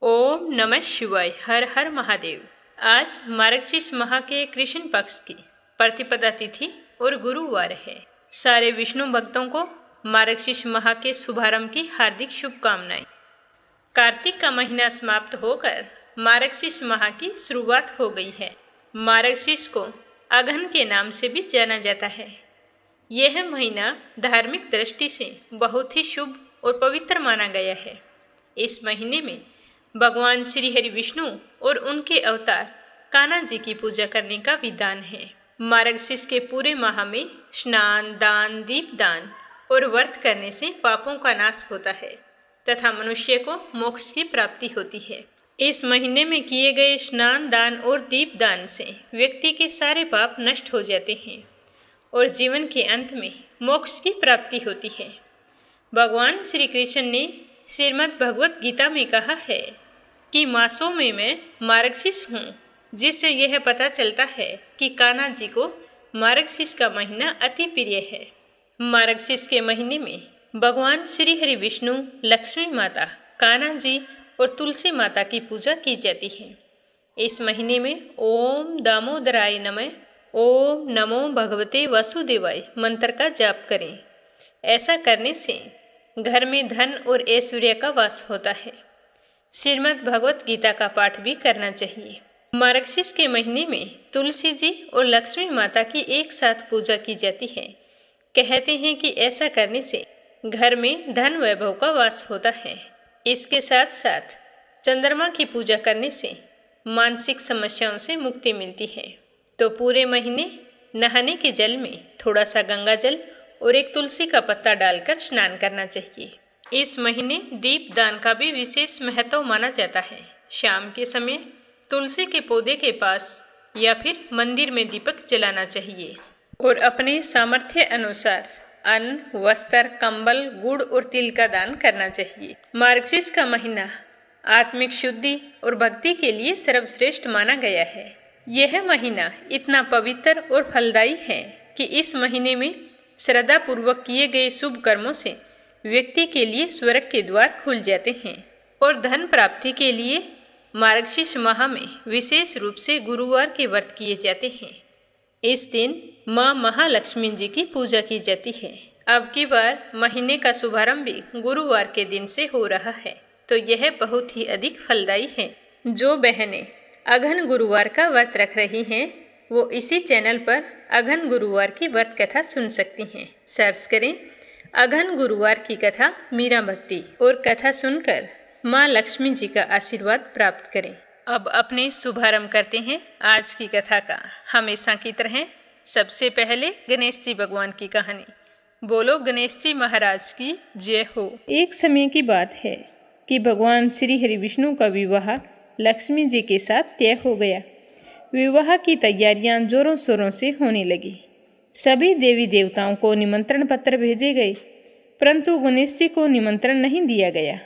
ओम नमः शिवाय। हर हर महादेव। आज मार्गशीर्ष माह के कृष्ण पक्ष की प्रतिपदा तिथि और गुरुवार है। सारे विष्णु भक्तों को मार्गशीर्ष माह के शुभारंभ की हार्दिक शुभकामनाएं। कार्तिक का महीना समाप्त होकर मार्गशीर्ष माह की शुरुआत हो गई है। मार्गशीर्ष को अगहन के नाम से भी जाना जाता है। यह महीना धार्मिक दृष्टि से बहुत ही शुभ और पवित्र माना गया है। इस महीने में भगवान श्री हरि विष्णु और उनके अवतार कान्हा जी की पूजा करने का विधान है। मार्गशीर्ष के पूरे माह में स्नान, दान, दीपदान और व्रत करने से पापों का नाश होता है तथा मनुष्य को मोक्ष की प्राप्ति होती है। इस महीने में किए गए स्नान, दान और दीपदान से व्यक्ति के सारे पाप नष्ट हो जाते हैं और जीवन के अंत में मोक्ष की प्राप्ति होती है। भगवान श्री कृष्ण ने श्रीमद् भगवत गीता में कहा है कि मासों में मैं मार्गशीर्ष हूँ, जिससे यह पता चलता है कि कान्हा जी को मार्गशीर्ष का महीना अति प्रिय है। मार्गशीर्ष के महीने में भगवान श्री हरि विष्णु, लक्ष्मी माता, कान्हा जी और तुलसी माता की पूजा की जाती है। इस महीने में ओम दामोदराय नमः, ओम नमो भगवते वासुदेवाय मंत्र का जाप करें। ऐसा करने से घर में धन और ऐश्वर्य का वास होता है। श्रीमद् भगवत गीता का पाठ भी करना चाहिए। मार्गशीर्ष के महीने में तुलसी जी और लक्ष्मी माता की एक साथ पूजा की जाती है। कहते हैं कि ऐसा करने से घर में धन वैभव का वास होता है। इसके साथ साथ चंद्रमा की पूजा करने से मानसिक समस्याओं से मुक्ति मिलती है। तो पूरे महीने नहाने के जल में थोड़ा सा गंगा जल और एक तुलसी का पत्ता डालकर स्नान करना चाहिए। इस महीने दीप दान का भी विशेष महत्व माना जाता है। शाम के समय तुलसी के पौधे के पास या फिर मंदिर में दीपक जलाना चाहिए और अपने सामर्थ्य अनुसार अन्न, वस्त्र, कंबल, गुड़ और तिल का दान करना चाहिए। मार्गशीर्ष का महीना आत्मिक शुद्धि और भक्ति के लिए सर्वश्रेष्ठ माना गया है। यह महीना इतना पवित्र और फलदायी है कि इस महीने में श्रद्धा पूर्वक किए गए शुभ कर्मों से व्यक्ति के लिए स्वर्ग के द्वार खुल जाते हैं और धन प्राप्ति के लिए मार्गशीर्ष माह में विशेष रूप से गुरुवार के व्रत किए जाते हैं। इस दिन माँ महालक्ष्मी जी की पूजा की जाती है। अब की बार महीने का शुभारंभ भी गुरुवार के दिन से हो रहा है, तो यह बहुत ही अधिक फलदायी है। जो बहनें अगहन गुरुवार का व्रत रख रही हैं वो इसी चैनल पर अगहन गुरुवार की व्रत कथा सुन सकती हैं। सर्च करें अगहन गुरुवार की कथा मीरा भक्ति और कथा सुनकर माँ लक्ष्मी जी का आशीर्वाद प्राप्त करें। अब अपने शुभारंभ करते हैं आज की कथा का। हमेशा की तरह सबसे पहले गणेश जी भगवान की कहानी। बोलो गणेश जी महाराज की जय हो। एक समय की बात है कि भगवान श्री हरि विष्णु का विवाह लक्ष्मी जी के साथ तय हो गया। विवाह की तैयारियां जोरों शोरों से होने लगी। सभी देवी देवताओं को निमंत्रण पत्र भेजे गए, परंतु गणेश जी को निमंत्रण नहीं दिया गया।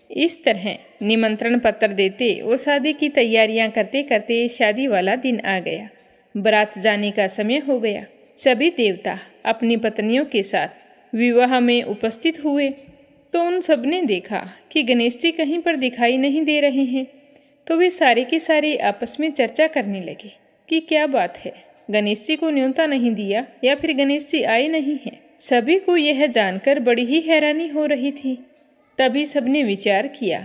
इस तरह निमंत्रण पत्र देते और शादी की तैयारियां करते करते शादी वाला दिन आ गया। बारात जाने का समय हो गया। सभी देवता अपनी पत्नियों के साथ विवाह में उपस्थित हुए तो उन सब ने देखा कि गणेश जी कहीं पर दिखाई नहीं दे रहे हैं। तो वे सारे के सारे आपस में चर्चा करने लगे कि क्या बात है, गणेश जी को न्योता नहीं दिया या फिर गणेश जी आए नहीं हैं। सभी को यह जानकर बड़ी ही हैरानी हो रही थी। तभी सबने विचार किया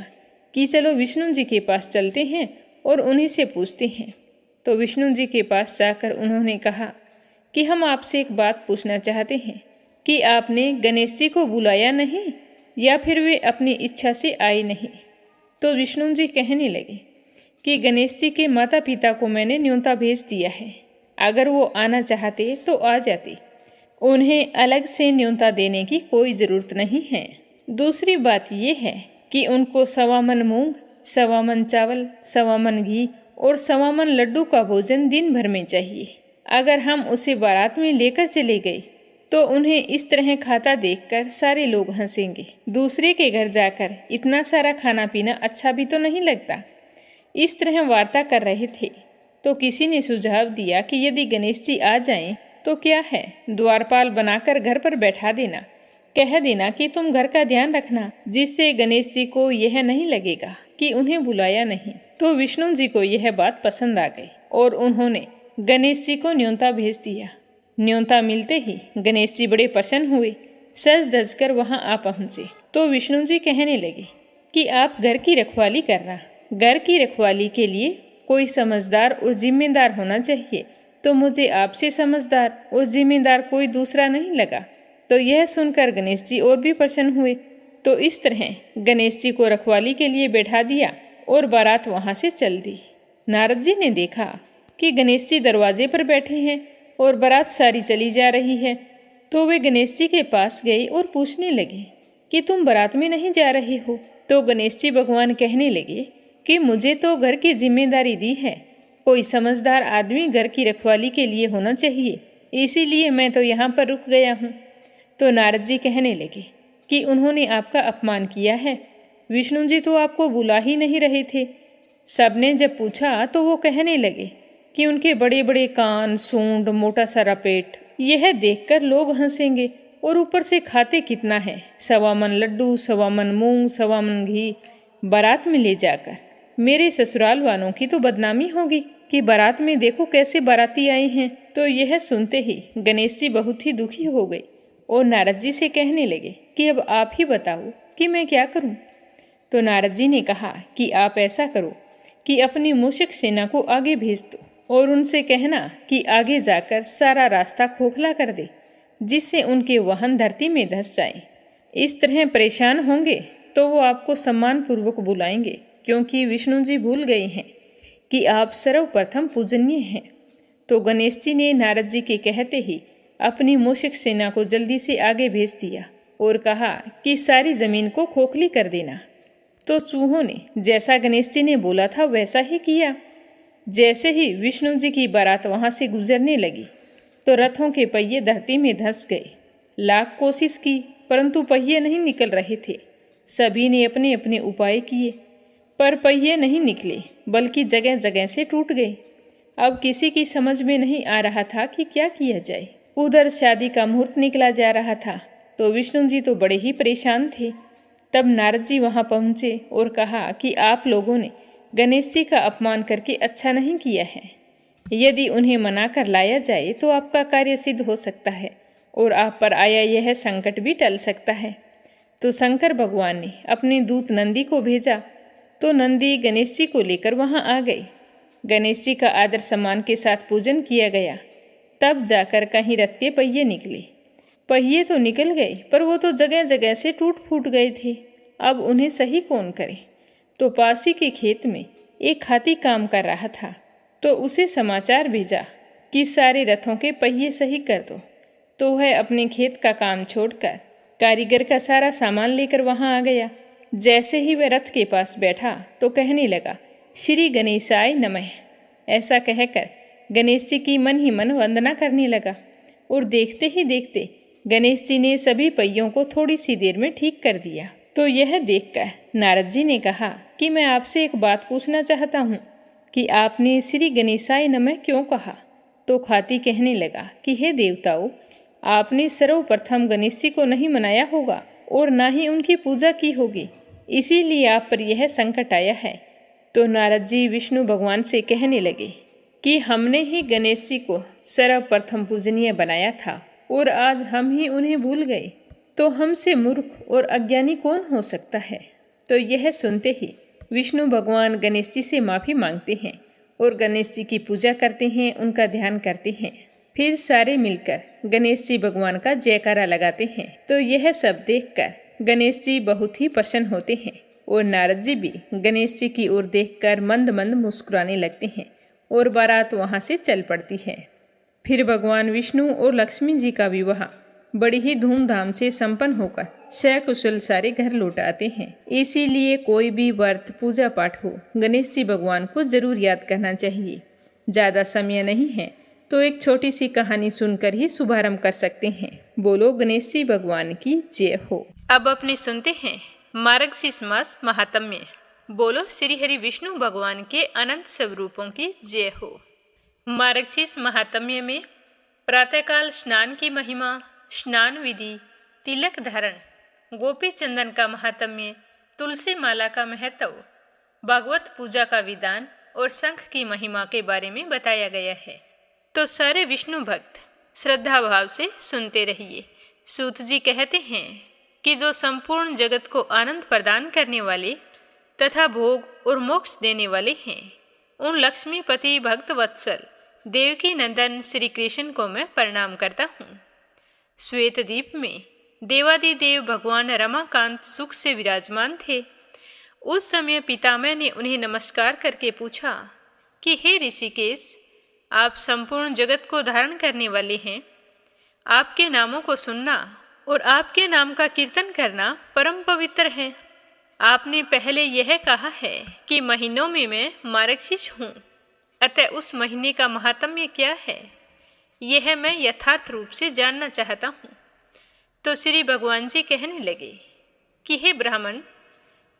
कि चलो विष्णु जी के पास चलते हैं और उन्हीं से पूछते हैं। तो विष्णु जी के पास जाकर उन्होंने कहा कि हम आपसे एक बात पूछना चाहते हैं कि आपने गणेश जी को बुलाया नहीं या फिर वे अपनी इच्छा से आए नहीं। तो विष्णु जी कहने लगे कि गणेश जी के माता पिता को मैंने न्योता भेज दिया है, अगर वो आना चाहते तो आ जाते। उन्हें अलग से न्योता देने की कोई ज़रूरत नहीं है। दूसरी बात यह है कि उनको 1.25 मन मूंग, 1.25 मन चावल, 1.25 मन घी और 1.25 मन लड्डू का भोजन दिन भर में चाहिए। अगर हम उसे बारात में लेकर चले गए तो उन्हें इस तरह खाता देखकर सारे लोग हंसेंगे। दूसरे के घर जाकर इतना सारा खाना पीना अच्छा भी तो नहीं लगता। इस तरह वार्ता कर रहे थे तो किसी ने सुझाव दिया कि यदि गणेश जी आ जाएं तो क्या है, द्वारपाल बनाकर घर पर बैठा देना, कह देना कि तुम घर का ध्यान रखना, जिससे गणेश जी को यह नहीं लगेगा कि उन्हें बुलाया नहीं। तो विष्णु जी को यह बात पसंद आ गई और उन्होंने गणेश जी को न्योता भेज दिया। न्योता मिलते ही गणेश जी बड़े प्रसन्न हुए, सज धज कर वहाँ आ पहुँचे। तो विष्णु जी कहने लगे कि आप घर की रखवाली करना। घर की रखवाली के लिए कोई समझदार और जिम्मेदार होना चाहिए, तो मुझे आपसे समझदार और जिम्मेदार कोई दूसरा नहीं लगा। तो यह सुनकर गणेश जी और भी प्रसन्न हुए। तो इस तरह गणेश जी को रखवाली के लिए बैठा दिया और बारात वहाँ से चल दी। नारद जी ने देखा कि गणेश जी दरवाजे पर बैठे हैं और बारात सारी चली जा रही है। तो वे गणेश जी के पास गए और पूछने लगे कि तुम बारात में नहीं जा रहे हो। तो गणेश जी भगवान कहने लगे कि मुझे तो घर की जिम्मेदारी दी है, कोई समझदार आदमी घर की रखवाली के लिए होना चाहिए, इसीलिए मैं तो यहाँ पर रुक गया हूँ। तो नारद जी कहने लगे कि उन्होंने आपका अपमान किया है। विष्णु जी तो आपको बुला ही नहीं रहे थे। सबने जब पूछा तो वो कहने लगे कि उनके बड़े बड़े कान, सूंड, मोटा सारा पेट, यह देखकर लोग हंसेंगे और ऊपर से खाते कितना है, 1.25 मन लड्डू, 1.25 मन मूंग, 1.25 मन घी। बारात में ले जाकर मेरे ससुराल वालों की तो बदनामी होगी कि बारात में देखो कैसे बाराती आए हैं। तो यह सुनते ही गणेश जी बहुत ही दुखी हो गए और नारद जी से कहने लगे कि अब आप ही बताओ कि मैं क्या करूं। तो नारद जी ने कहा कि आप ऐसा करो कि अपनी मूषक सेना को आगे भेज दो और उनसे कहना कि आगे जाकर सारा रास्ता खोखला कर दे, जिससे उनके वाहन धरती में धंस जाएं। इस तरह परेशान होंगे तो वो आपको सम्मानपूर्वक बुलाएंगे, क्योंकि विष्णु जी भूल गए हैं कि आप सर्वप्रथम पूजनीय हैं। तो गणेश जी ने नारद जी के कहते ही अपनी मूषक सेना को जल्दी से आगे भेज दिया और कहा कि सारी जमीन को खोखली कर देना। तो चूहों ने जैसा गणेश जी ने बोला था वैसा ही किया। जैसे ही विष्णु जी की बारात वहाँ से गुजरने लगी तो रथों के पहिए धरती में धंस गए। लाख कोशिश की परंतु पहिए नहीं निकल रहे थे। सभी ने अपने अपने उपाय किए पर पहिए नहीं निकले, बल्कि जगह जगह से टूट गए। अब किसी की समझ में नहीं आ रहा था कि क्या किया जाए। उधर शादी का मुहूर्त निकला जा रहा था तो विष्णु जी तो बड़े ही परेशान थे। तब नारद जी वहाँ पहुँचे और कहा कि आप लोगों ने गणेश जी का अपमान करके अच्छा नहीं किया है। यदि उन्हें मना कर लाया जाए तो आपका कार्य सिद्ध हो सकता है और आप पर आया यह संकट भी टल सकता है। तो शंकर भगवान ने अपने दूत नंदी को भेजा तो नंदी गणेश जी को लेकर वहाँ आ गए। गणेश जी का आदर सम्मान के साथ पूजन किया गया। तब जाकर कहीं रथ के पहिए निकले। पहिए तो निकल गए पर वो तो जगह जगह से टूट फूट गए थे। अब उन्हें सही कौन करे। तो पास ही के खेत में एक हाथी काम कर रहा था तो उसे समाचार भेजा कि सारे रथों के पहिए सही कर दो। तो वह अपने खेत का काम छोड़कर कारीगर का सारा सामान लेकर वहाँ आ गया। जैसे ही वह रथ के पास बैठा तो कहने लगा, श्री गणेशाय नमः। ऐसा कहकर गणेश जी की मन ही मन वंदना करने लगा और देखते ही देखते गणेश जी ने सभी पहियों को थोड़ी सी देर में ठीक कर दिया। तो यह देखकर नारद जी ने कहा कि मैं आपसे एक बात पूछना चाहता हूँ कि आपने श्री गणेशाय नमः क्यों कहा। तो हाथी कहने लगा कि हे देवताओं, आपने सर्वप्रथम गणेश जी को नहीं मनाया होगा और ना ही उनकी पूजा की होगी, इसीलिए आप पर यह संकट आया है। तो नारद जी विष्णु भगवान से कहने लगे कि हमने ही गणेश जी को सर्वप्रथम पूजनीय बनाया था और आज हम ही उन्हें भूल गए, तो हमसे मूर्ख और अज्ञानी कौन हो सकता है। तो यह सुनते ही विष्णु भगवान गणेश जी से माफ़ी मांगते हैं और गणेश जी की पूजा करते हैं, उनका ध्यान करते हैं। फिर सारे मिलकर गणेश जी भगवान का जयकारा लगाते हैं। तो यह सब देखकर गणेश जी बहुत ही प्रसन्न होते हैं और नारद जी भी गणेश जी की ओर देखकर मंद मंद मुस्कुराने लगते हैं और बारात वहाँ से चल पड़ती है। फिर भगवान विष्णु और लक्ष्मी जी का विवाह बड़ी ही धूमधाम से संपन्न होकर सकुशल सारे घर लौट आते हैं। इसीलिए कोई भी व्रत पूजा पाठ हो, गणेश जी भगवान को जरूर याद करना चाहिए। ज़्यादा समय नहीं है तो एक छोटी सी कहानी सुनकर ही शुभारंभ कर सकते हैं। बोलो गणेश जी भगवान की जय हो। अब अपने सुनते हैं मार्गशीर्ष मास महात्म्य। बोलो श्री हरि विष्णु भगवान के अनंत स्वरूपों की जय हो। मार्गशीर्ष महात्म्य में प्रातःकाल स्नान की महिमा, स्नान विधि, तिलक धारण, गोपी चंदन का महात्म्य, तुलसी माला का महत्व, भागवत पूजा का विधान और शंख की महिमा के बारे में बताया गया है। तो सारे विष्णु भक्त श्रद्धा भाव से सुनते रहिए। सूत जी कहते हैं कि जो संपूर्ण जगत को आनंद प्रदान करने वाले तथा भोग और मोक्ष देने वाले हैं, उन लक्ष्मीपति भक्त वत्सल देवकी नंदन श्री कृष्ण को मैं प्रणाम करता हूँ। श्वेत द्वीप में देवादिदेव भगवान रमाकांत सुख से विराजमान थे। उस समय पितामह ने उन्हें नमस्कार करके पूछा कि हे ऋषिकेश, आप संपूर्ण जगत को धारण करने वाले हैं। आपके नामों को सुनना और आपके नाम का कीर्तन करना परम पवित्र है। आपने पहले यह कहा है कि महीनों में मैं मार्गशीर्ष हूँ, अतः उस महीने का महात्म्य क्या है, यह मैं यथार्थ रूप से जानना चाहता हूँ। तो श्री भगवान जी कहने लगे कि हे ब्राह्मण,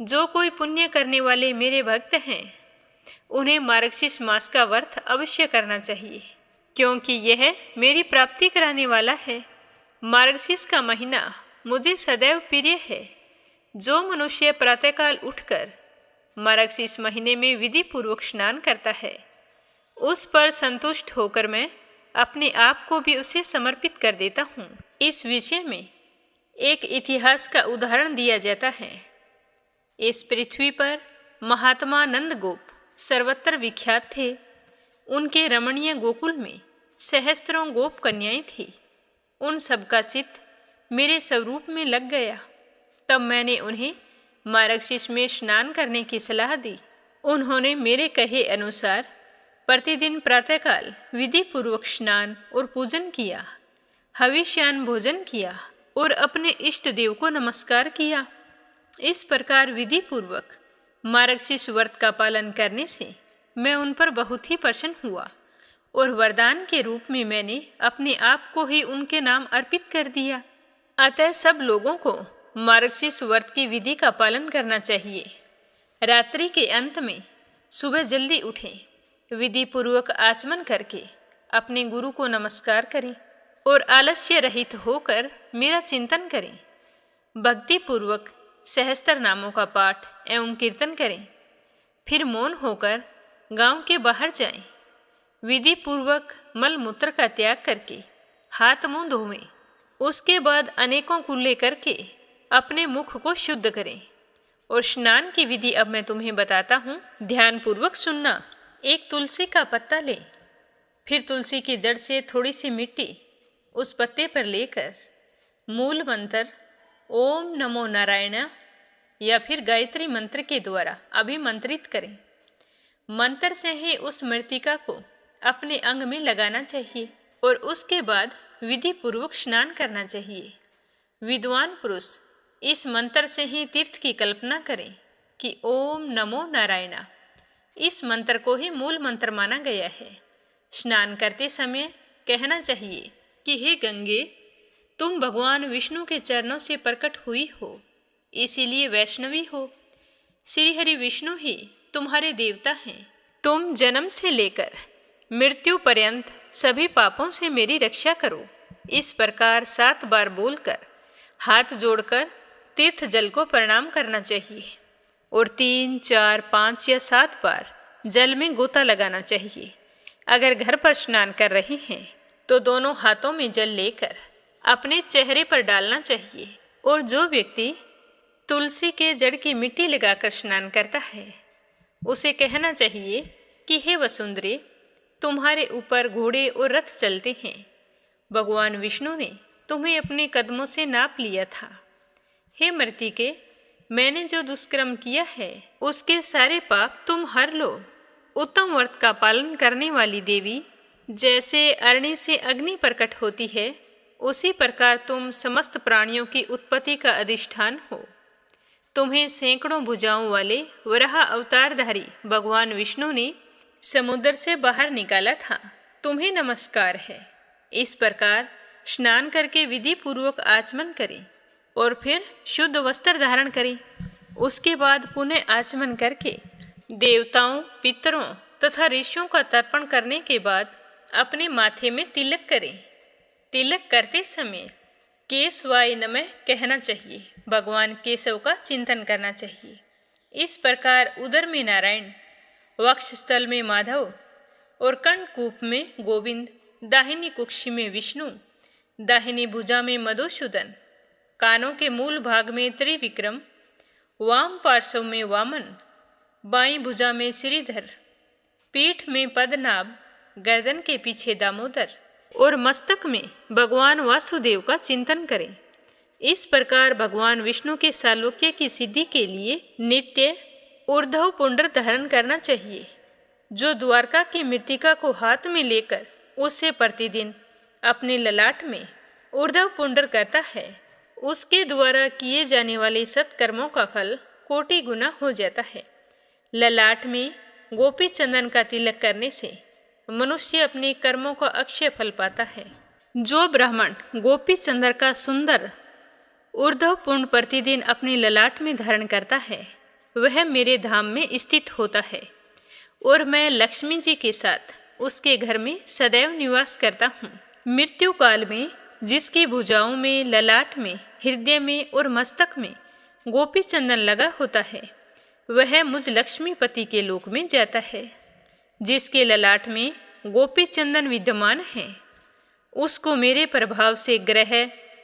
जो कोई पुण्य करने वाले मेरे भक्त हैं, उन्हें मार्गशीर्ष मास का व्रत अवश्य करना चाहिए, क्योंकि यह मेरी प्राप्ति कराने वाला है। मार्गशीर्ष का महीना मुझे सदैव प्रिय है। जो मनुष्य प्रातःकाल उठकर मार्गशीर्ष महीने में विधि पूर्वक स्नान करता है, उस पर संतुष्ट होकर मैं अपने आप को भी उसे समर्पित कर देता हूँ। इस विषय में एक इतिहास का उदाहरण दिया जाता है। इस पृथ्वी पर महात्मा नंदगोप सर्वत्र विख्यात थे। उनके रमणीय गोकुल में सहस्त्रों गोप कन्याएं थीं। उन सबका चित्त मेरे स्वरूप में लग गया। तब मैंने उन्हें मार्गशीर्ष में स्नान करने की सलाह दी। उन्होंने मेरे कहे अनुसार प्रतिदिन प्रातःकाल विधि पूर्वक स्नान और पूजन किया, हविष्यान भोजन किया और अपने इष्ट देव को नमस्कार किया। इस प्रकार विधि पूर्वक मार्गशीर्ष व्रत का पालन करने से मैं उन पर बहुत ही प्रसन्न हुआ और वरदान के रूप में मैंने अपने आप को ही उनके नाम अर्पित कर दिया। अतः सब लोगों को मार्गशीर्ष व्रत की विधि का पालन करना चाहिए। रात्रि के अंत में सुबह जल्दी उठें, विधि पूर्वक आचमन करके अपने गुरु को नमस्कार करें और आलस्य रहित होकर मेरा चिंतन करें। भक्ति पूर्वक सहस्त्र नामों का पाठ एवं कीर्तन करें। फिर मौन होकर गांव के बाहर जाएं। विधि पूर्वक मल मूत्र का त्याग करके हाथ मुंह धोवें। उसके बाद अनेकों कुल्ले करके अपने मुख को शुद्ध करें। और स्नान की विधि अब मैं तुम्हें बताता हूँ, ध्यान पूर्वक सुनना। एक तुलसी का पत्ता लें, फिर तुलसी की जड़ से थोड़ी सी मिट्टी उस पत्ते पर लेकर मूल मंत्र ओम नमो नारायण या फिर गायत्री मंत्र के द्वारा अभिमंत्रित करें। मंत्र से ही उस मृतिका को अपने अंग में लगाना चाहिए और उसके बाद विधि पूर्वक स्नान करना चाहिए। विद्वान पुरुष इस मंत्र से ही तीर्थ की कल्पना करें कि ओम नमो नारायण। इस मंत्र को ही मूल मंत्र माना गया है। स्नान करते समय कहना चाहिए कि हे गंगे, तुम भगवान विष्णु के चरणों से प्रकट हुई हो, इसीलिए वैष्णवी हो। श्री हरि विष्णु ही तुम्हारे देवता हैं। तुम जन्म से लेकर मृत्यु पर्यंत सभी पापों से मेरी रक्षा करो। इस प्रकार 7 बार बोलकर हाथ जोड़कर तीर्थ जल को प्रणाम करना चाहिए और 3, 4, 5 या 7 बार जल में गोता लगाना चाहिए। अगर घर पर स्नान कर रहे हैं तो दोनों हाथों में जल लेकर अपने चेहरे पर डालना चाहिए। और जो व्यक्ति तुलसी के जड़ की मिट्टी लगाकर स्नान करता है, उसे कहना चाहिए कि हे वसुंधरे, तुम्हारे ऊपर घोड़े और रथ चलते हैं। भगवान विष्णु ने तुम्हें अपने कदमों से नाप लिया था। हे मृतिके, मैंने जो दुष्कर्म किया है उसके सारे पाप तुम हर लो। उत्तम व्रत का पालन करने वाली देवी जैसे अग्नि से अग्नि प्रकट होती है, उसी प्रकार तुम समस्त प्राणियों की उत्पत्ति का अधिष्ठान हो। तुम्हें सैकड़ों भुजाओं वाले वराह अवतारधारी भगवान विष्णु ने समुद्र से बाहर निकाला था। तुम्हें नमस्कार है। इस प्रकार स्नान करके विधि पूर्वक आचमन करें और फिर शुद्ध वस्त्र धारण करें। उसके बाद पुनः आचमन करके देवताओं, पितरों तथा ऋषियों का तर्पण करने के बाद अपने माथे में तिलक करें। तिलक करते समय केशवाय नमः कहना चाहिए। भगवान केशव का चिंतन करना चाहिए। इस प्रकार उदर में नारायण, वक्षस्थल में माधव और कंठकूप में गोविंद, दाहिनी कुक्षी में विष्णु, दाहिनी भुजा में मधुसूदन, कानों के मूल भाग में त्रिविक्रम, वाम पार्श्व में वामन, बाईं भुजा में श्रीधर, पीठ में पद्मनाभ, गर्दन के पीछे दामोदर और मस्तक में भगवान वासुदेव का चिंतन करें। इस प्रकार भगवान विष्णु के सालोक्य की सिद्धि के लिए नित्य ऊर्ध्व पुंड्र धारण करना चाहिए। जो द्वारका की मृत्तिका को हाथ में लेकर उसे प्रतिदिन अपने ललाट में ऊर्ध्व पुंड्र करता है, उसके द्वारा किए जाने वाले सत्कर्मों का फल कोटि गुना हो जाता है। ललाट में गोपी चंदन का तिलक करने से मनुष्य अपने कर्मों का अक्षय फल पाता है। जो ब्राह्मण गोपी चंदन का सुंदर ऊर्ध्व पुंड प्रतिदिन अपने ललाट में धारण करता है, वह मेरे धाम में स्थित होता है और मैं लक्ष्मी जी के साथ उसके घर में सदैव निवास करता हूँ। मृत्यु काल में जिसकी भुजाओं में, ललाट में, हृदय में और मस्तक में गोपी चंदन लगा होता है, वह मुझ लक्ष्मीपति के लोक में जाता है। जिसके ललाट में गोपी चंदन विद्यमान है, उसको मेरे प्रभाव से ग्रह,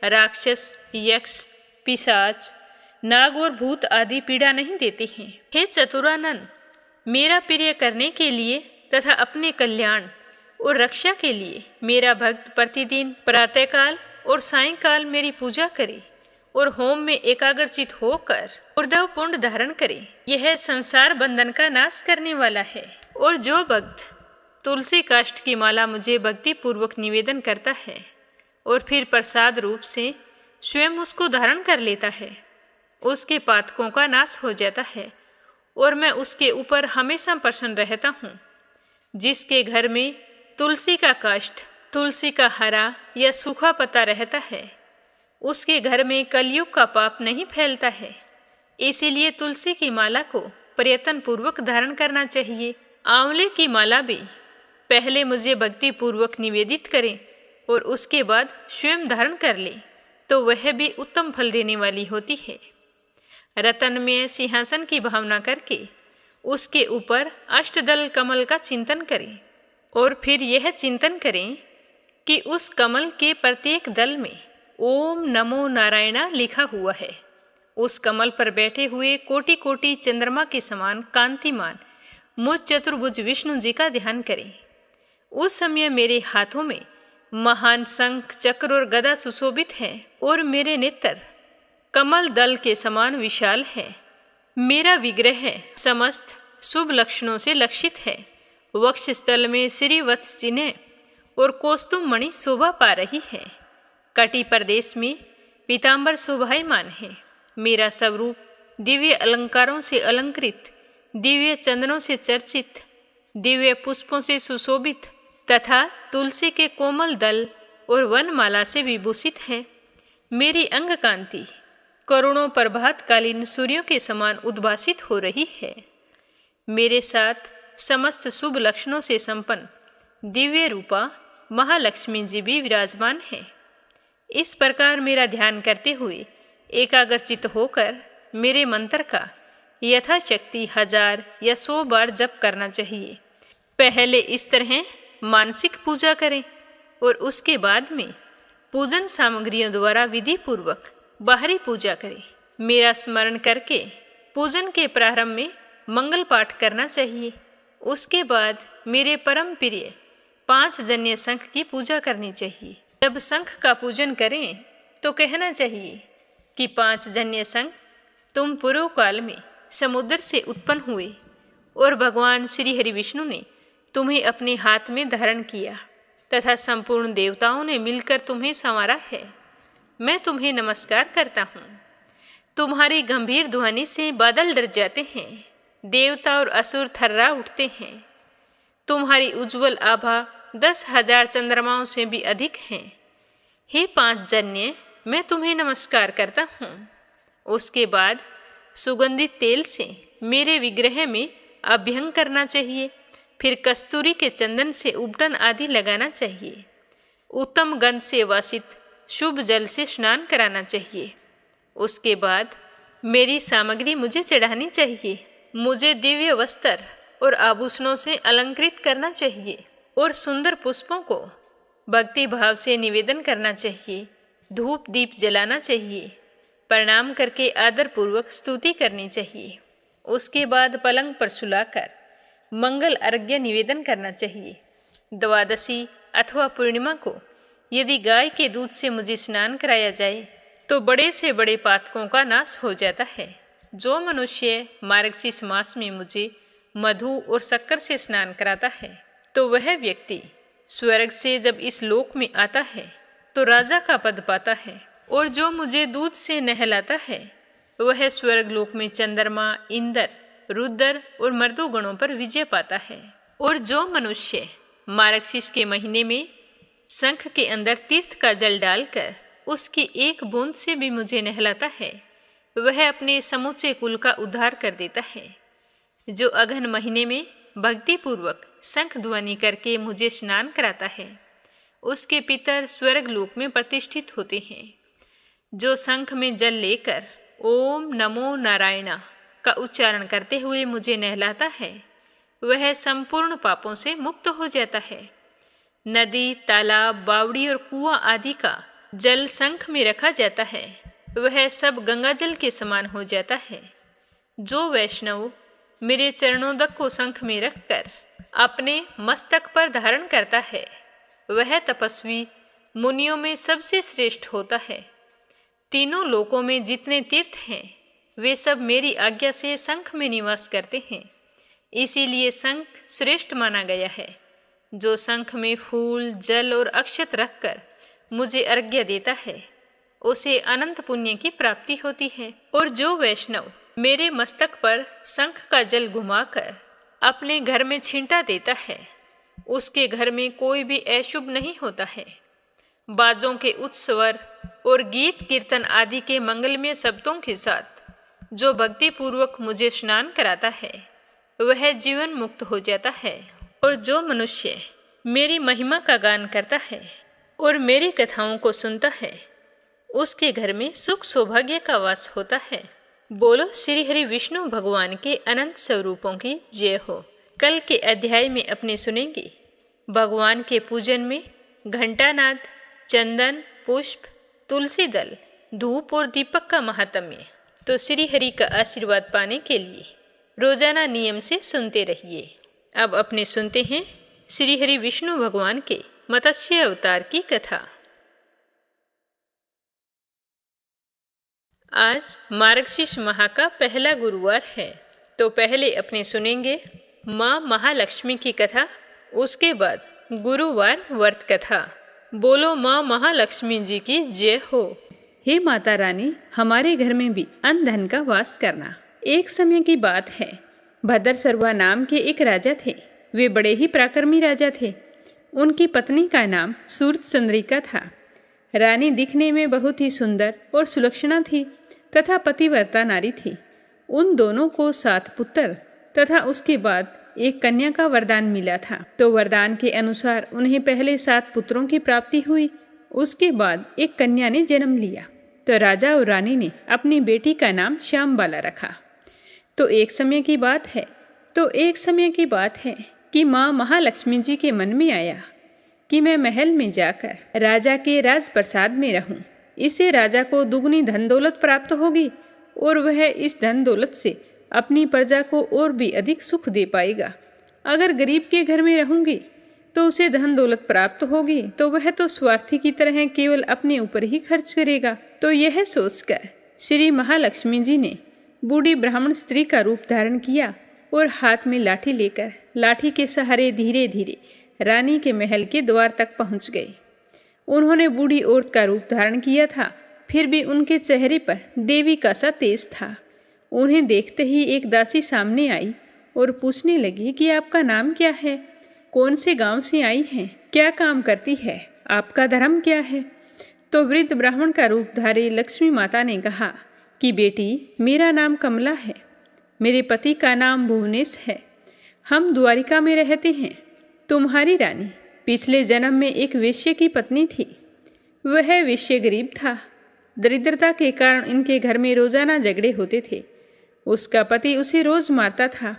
राक्षस, यक्ष, पिशाच, नाग और भूत आदि पीड़ा नहीं देते हैं। हे चतुरानन, मेरा प्रिय करने के लिए तथा अपने कल्याण और रक्षा के लिए मेरा भक्त प्रतिदिन प्रातःकाल और सायंकाल मेरी पूजा करे और होम में एकाग्रचित होकर ऊर्ध्व पुंड धारण करे। यह संसार बंधन का नाश करने वाला है। और जो भक्त तुलसी काष्ठ की माला मुझे भक्ति पूर्वक निवेदन करता है और फिर प्रसाद रूप से स्वयं उसको धारण कर लेता है, उसके पातकों का नाश हो जाता है और मैं उसके ऊपर हमेशा प्रसन्न रहता हूँ। जिसके घर में तुलसी का काष्ठ, तुलसी का हरा या सूखा पत्ता रहता है, उसके घर में कलयुग का पाप नहीं फैलता है। इसीलिए तुलसी की माला को प्रयत्न पूर्वक धारण करना चाहिए। आंवले की माला भी पहले मुझे भक्ति पूर्वक निवेदित करें और उसके बाद स्वयं धारण कर ले, तो वह भी उत्तम फल देने वाली होती है। रतनमय सिंहासन की भावना करके उसके ऊपर अष्टदल कमल का चिंतन करें और फिर यह चिंतन करें कि उस कमल के प्रत्येक दल में ओम नमो नारायणा लिखा हुआ है। उस कमल पर बैठे हुए कोटि कोटि चंद्रमा के समान कांतिमान मुझ चतुर्भुज विष्णु जी का ध्यान करें। उस समय मेरे हाथों में महान शंख, चक्र और गदा सुशोभित है और मेरे नेत्र कमल दल के समान विशाल है। मेरा विग्रह समस्त शुभ लक्षणों से लक्षित है। वक्षस्थल में श्रीवत्स चिन्ह और कौस्तुभ मणि शोभा पा रही है। कटी प्रदेश में पीताम्बर शोभायमान है। मेरा स्वरूप दिव्य अलंकारों से अलंकृत, दिव्य चंदनों से चर्चित, दिव्य पुष्पों से सुशोभित तथा तुलसी के कोमल दल और वनमाला से विभूषित है। मेरी अंग कांति करोड़ों प्रभातकालीन सूर्यों के समान उद्भासित हो रही है। मेरे साथ समस्त शुभ लक्षणों से संपन्न दिव्य रूपा महालक्ष्मी जी भी विराजमान है। इस प्रकार मेरा ध्यान करते हुए एकाग्रचित होकर मेरे मंत्र का यथाशक्ति 1000 या 100 बार जप करना चाहिए। पहले इस तरह मानसिक पूजा करें और उसके बाद में पूजन सामग्रियों द्वारा विधि पूर्वक बाहरी पूजा करें। मेरा स्मरण करके पूजन के प्रारंभ में मंगल पाठ करना चाहिए। उसके बाद मेरे परम प्रिय 5 जन्य शंख की पूजा करनी चाहिए। जब शंख का पूजन करें तो कहना चाहिए कि 5 जन्य शंख तुम पूर्व काल में समुद्र से उत्पन्न हुए और भगवान श्री हरि विष्णु ने तुम्हें अपने हाथ में धारण किया तथा संपूर्ण देवताओं ने मिलकर तुम्हें संवारा है। मैं तुम्हें नमस्कार करता हूँ। तुम्हारी गंभीर ध्वनि से बादल डर जाते हैं, देवता और असुर थर्रा उठते हैं। तुम्हारी उज्जवल आभा 10,000 चंद्रमाओं से भी अधिक है। हे 5 जन्य, मैं तुम्हें नमस्कार करता हूँ। उसके बाद सुगंधित तेल से मेरे विग्रह में अभ्यंग करना चाहिए। फिर कस्तूरी के चंदन से उपटन आदि लगाना चाहिए। उत्तम गंध से वासित शुभ जल से स्नान कराना चाहिए। उसके बाद मेरी सामग्री मुझे चढ़ानी चाहिए। मुझे दिव्य वस्त्र और आभूषणों से अलंकृत करना चाहिए और सुंदर पुष्पों को भक्ति भाव से निवेदन करना चाहिए। धूप दीप जलाना चाहिए। प्रणाम करके आदरपूर्वक स्तुति करनी चाहिए। उसके बाद पलंग पर सुलाकर मंगल अर्घ्य निवेदन करना चाहिए। द्वादशी अथवा पूर्णिमा को यदि गाय के दूध से मुझे स्नान कराया जाए तो बड़े से बड़े पातकों का नाश हो जाता है। जो मनुष्य मार्गशीर्ष मास में मुझे मधु और शक्कर से स्नान कराता है तो वह व्यक्ति स्वर्ग से जब इस लोक में आता है तो राजा का पद पाता है, और जो मुझे दूध से नहलाता है वह स्वर्ग लोक में चंद्रमा, इंद्र, रुद्र और मर्दों गणों पर विजय पाता है। और जो मनुष्य मार्गशीर्ष के महीने में शंख के अंदर तीर्थ का जल डालकर उसकी एक बूंद से भी मुझे नहलाता है वह अपने समूचे कुल का उद्धार कर देता है। जो अगहन महीने में भक्तिपूर्वक शंख ध्वनि करके मुझे स्नान कराता है उसके पितर स्वर्ग लोक में प्रतिष्ठित होते हैं। जो शंख में जल लेकर ओम नमो नारायणा का उच्चारण करते हुए मुझे नहलाता है वह संपूर्ण पापों से मुक्त हो जाता है। नदी, तालाब, बावड़ी और कुआं आदि का जल शंख में रखा जाता है वह सब गंगा जल के समान हो जाता है। जो वैष्णव मेरे चरणोदक को शंख में रखकर अपने मस्तक पर धारण करता है वह तपस्वी मुनियों में सबसे श्रेष्ठ होता है। तीनों लोकों में जितने तीर्थ हैं वे सब मेरी आज्ञा से शंख में निवास करते हैं, इसीलिए शंख श्रेष्ठ माना गया है। जो शंख में फूल, जल और अक्षत रखकर मुझे अर्घ्य देता है उसे अनंत पुण्य की प्राप्ति होती है। और जो वैष्णव मेरे मस्तक पर शंख का जल घुमाकर अपने घर में छींटा देता है उसके घर में कोई भी अशुभ नहीं होता है। बाजों के उत्स्वर और गीत कीर्तन आदि के मंगलमय शब्दों के साथ जो भक्तिपूर्वक मुझे स्नान कराता है वह जीवन मुक्त हो जाता है। और जो मनुष्य मेरी महिमा का गान करता है और मेरी कथाओं को सुनता है उसके घर में सुख सौभाग्य का वास होता है। बोलो श्री हरि विष्णु भगवान के अनंत स्वरूपों की जय हो। कल के अध्याय में अपने सुनेंगे भगवान के पूजन में घंटानाद, चंदन, पुष्प, तुलसी दल, धूप और दीपक का महात्म्य। तो श्री हरि का आशीर्वाद पाने के लिए रोजाना नियम से सुनते रहिए। अब अपने सुनते हैं श्री हरि विष्णु भगवान के मत्स्य अवतार की कथा। आज मार्गशीर्ष माह का पहला गुरुवार है, तो पहले अपने सुनेंगे माँ महालक्ष्मी की कथा, उसके बाद गुरुवार व्रत कथा। बोलो माँ महालक्ष्मी जी की जय हो। हे माता रानी, हमारे घर में भी अन्न धन का वास करना। एक समय की बात है, भद्रसर्वा नाम के एक राजा थे। वे बड़े ही पराक्रमी राजा थे। उनकी पत्नी का नाम सूर्यचंद्रिका था। रानी दिखने में बहुत ही सुंदर और सुलक्षणा थी तथा पतिव्रता नारी थी। उन दोनों को 7 पुत्र तथा उसके बाद एक कन्या का वरदान मिला था। तो वरदान के अनुसार उन्हें पहले 7 पुत्रों की प्राप्ति हुई, उसके बाद एक कन्या ने जन्म लिया। तो राजा और रानी ने अपनी बेटी का नाम श्यामबाला रखा। तो एक समय की बात है कि माँ महालक्ष्मी जी के मन में आया कि मैं महल में जाकर राजा के राजप्रसाद में रहूं। इससे राजा को दुगनी धन दौलत प्राप्त होगी और वह इस धन दौलत से अपनी प्रजा को और भी अधिक सुख दे पाएगा। अगर गरीब के घर में रहूंगी तो उसे धन दौलत प्राप्त होगी तो वह तो स्वार्थी की तरह केवल अपने ऊपर ही खर्च करेगा। तो यह सोचकर श्री महालक्ष्मी जी ने बूढ़ी ब्राह्मण स्त्री का रूप धारण किया और हाथ में लाठी लेकर लाठी के सहारे धीरे धीरे रानी के महल के द्वार तक पहुंच गए। उन्होंने बूढ़ी औरत का रूप धारण किया था, फिर भी उनके चेहरे पर देवी का सा तेज था। उन्हें देखते ही एक दासी सामने आई और पूछने लगी कि आपका नाम क्या है, कौन से गांव से आई हैं, क्या काम करती है, आपका धर्म क्या है। तो वृद्ध ब्राह्मण का रूपधारी लक्ष्मी माता ने कहा कि बेटी, मेरा नाम कमला है, मेरे पति का नाम भुवनेश है, हम द्वारिका में रहते हैं। तुम्हारी रानी पिछले जन्म में एक वेश्य की पत्नी थी। वह वेश्य गरीब था दरिद्रता के कारण इनके घर में रोजाना झगड़े होते थे। उसका पति उसे रोज मारता था।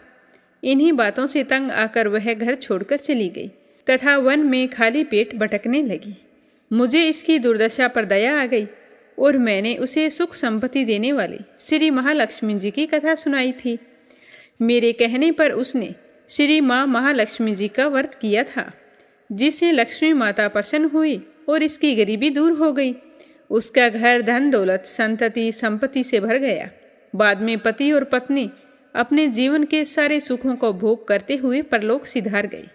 इन्हीं बातों से तंग आकर वह घर छोड़कर चली गई तथा वन में खाली पेट भटकने लगी। मुझे इसकी दुर्दशा पर दया आ गई और मैंने उसे सुख संपत्ति देने वाली श्री महालक्ष्मी जी की कथा सुनाई थी। मेरे कहने पर उसने श्री माँ महालक्ष्मी जी का व्रत किया था, जिससे लक्ष्मी माता प्रसन्न हुई और इसकी गरीबी दूर हो गई। उसका घर धन दौलत संतति संपत्ति से भर गया। बाद में पति और पत्नी अपने जीवन के सारे सुखों को भोग करते हुए परलोक सिधार गए।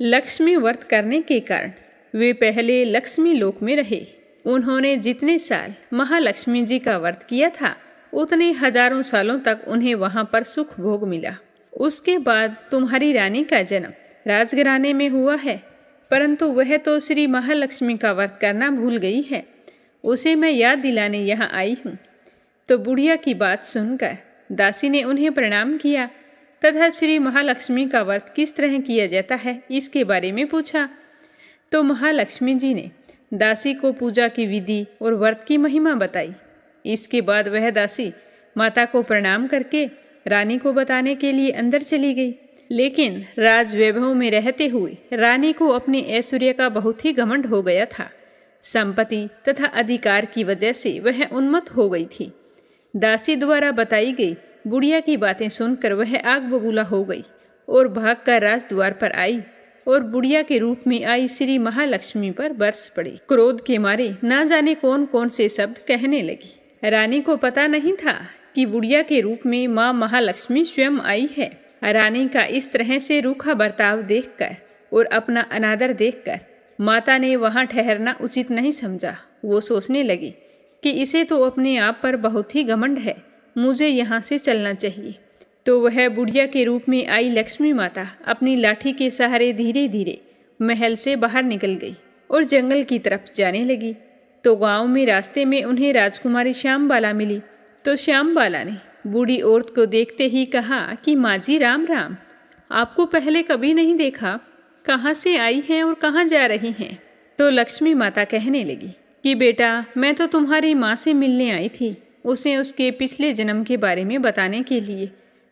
लक्ष्मी व्रत करने के कारण वे पहले लक्ष्मी लोक में रहे। उन्होंने जितने साल महालक्ष्मी जी का व्रत किया था उतने हजारों सालों तक उन्हें वहां पर सुख भोग मिला। उसके बाद तुम्हारी रानी का जन्म राजघराने में हुआ है, परंतु वह तो श्री महालक्ष्मी का व्रत करना भूल गई है। उसे मैं याद दिलाने यहाँ आई हूँ। तो बुढ़िया की बात सुनकर दासी ने उन्हें प्रणाम किया तथा श्री महालक्ष्मी का व्रत किस तरह किया जाता है इसके बारे में पूछा। तो महालक्ष्मी जी ने दासी को पूजा की विधि और व्रत की महिमा बताई। इसके बाद वह दासी माता को प्रणाम करके रानी को बताने के लिए अंदर चली गई। लेकिन राज वैभव में रहते हुए रानी को अपने ऐश्वर्य का बहुत ही घमंड हो गया था। संपत्ति तथा अधिकार की वजह से वह उन्मत्त हो गई थी। दासी द्वारा बताई गई बुढ़िया की बातें सुनकर वह आग बबूला हो गई और भागकर राजद्वार पर आई और बुढ़िया के रूप में आई श्री महालक्ष्मी पर बरस पड़ी। क्रोध के मारे ना जाने कौन कौन से शब्द कहने लगी। रानी को पता नहीं था कि बुढ़िया के रूप में माँ महालक्ष्मी स्वयं आई है। रानी का इस तरह से रूखा बर्ताव देखकर और अपना अनादर देखकर माता ने वहाँ ठहरना उचित नहीं समझा। वो सोचने लगी कि इसे तो अपने आप पर बहुत ही घमंड है, मुझे यहाँ से चलना चाहिए। तो वह बुढ़िया के रूप में आई लक्ष्मी माता अपनी लाठी के सहारे धीरे धीरे महल से बाहर निकल गई और जंगल की तरफ जाने लगी। तो गांव में रास्ते में उन्हें राजकुमारी श्यामबाला मिली। तो श्यामबाला ने बूढ़ी औरत को देखते ही कहा कि माँ जी राम राम, आपको पहले कभी नहीं देखा, कहाँ से आई हैं और कहाँ जा रही हैं? तो लक्ष्मी माता कहने लगी कि बेटा, मैं तो तुम्हारी माँ से मिलने आई थी, उसे उसके पिछले जन्म के बारे में बताने के लिए।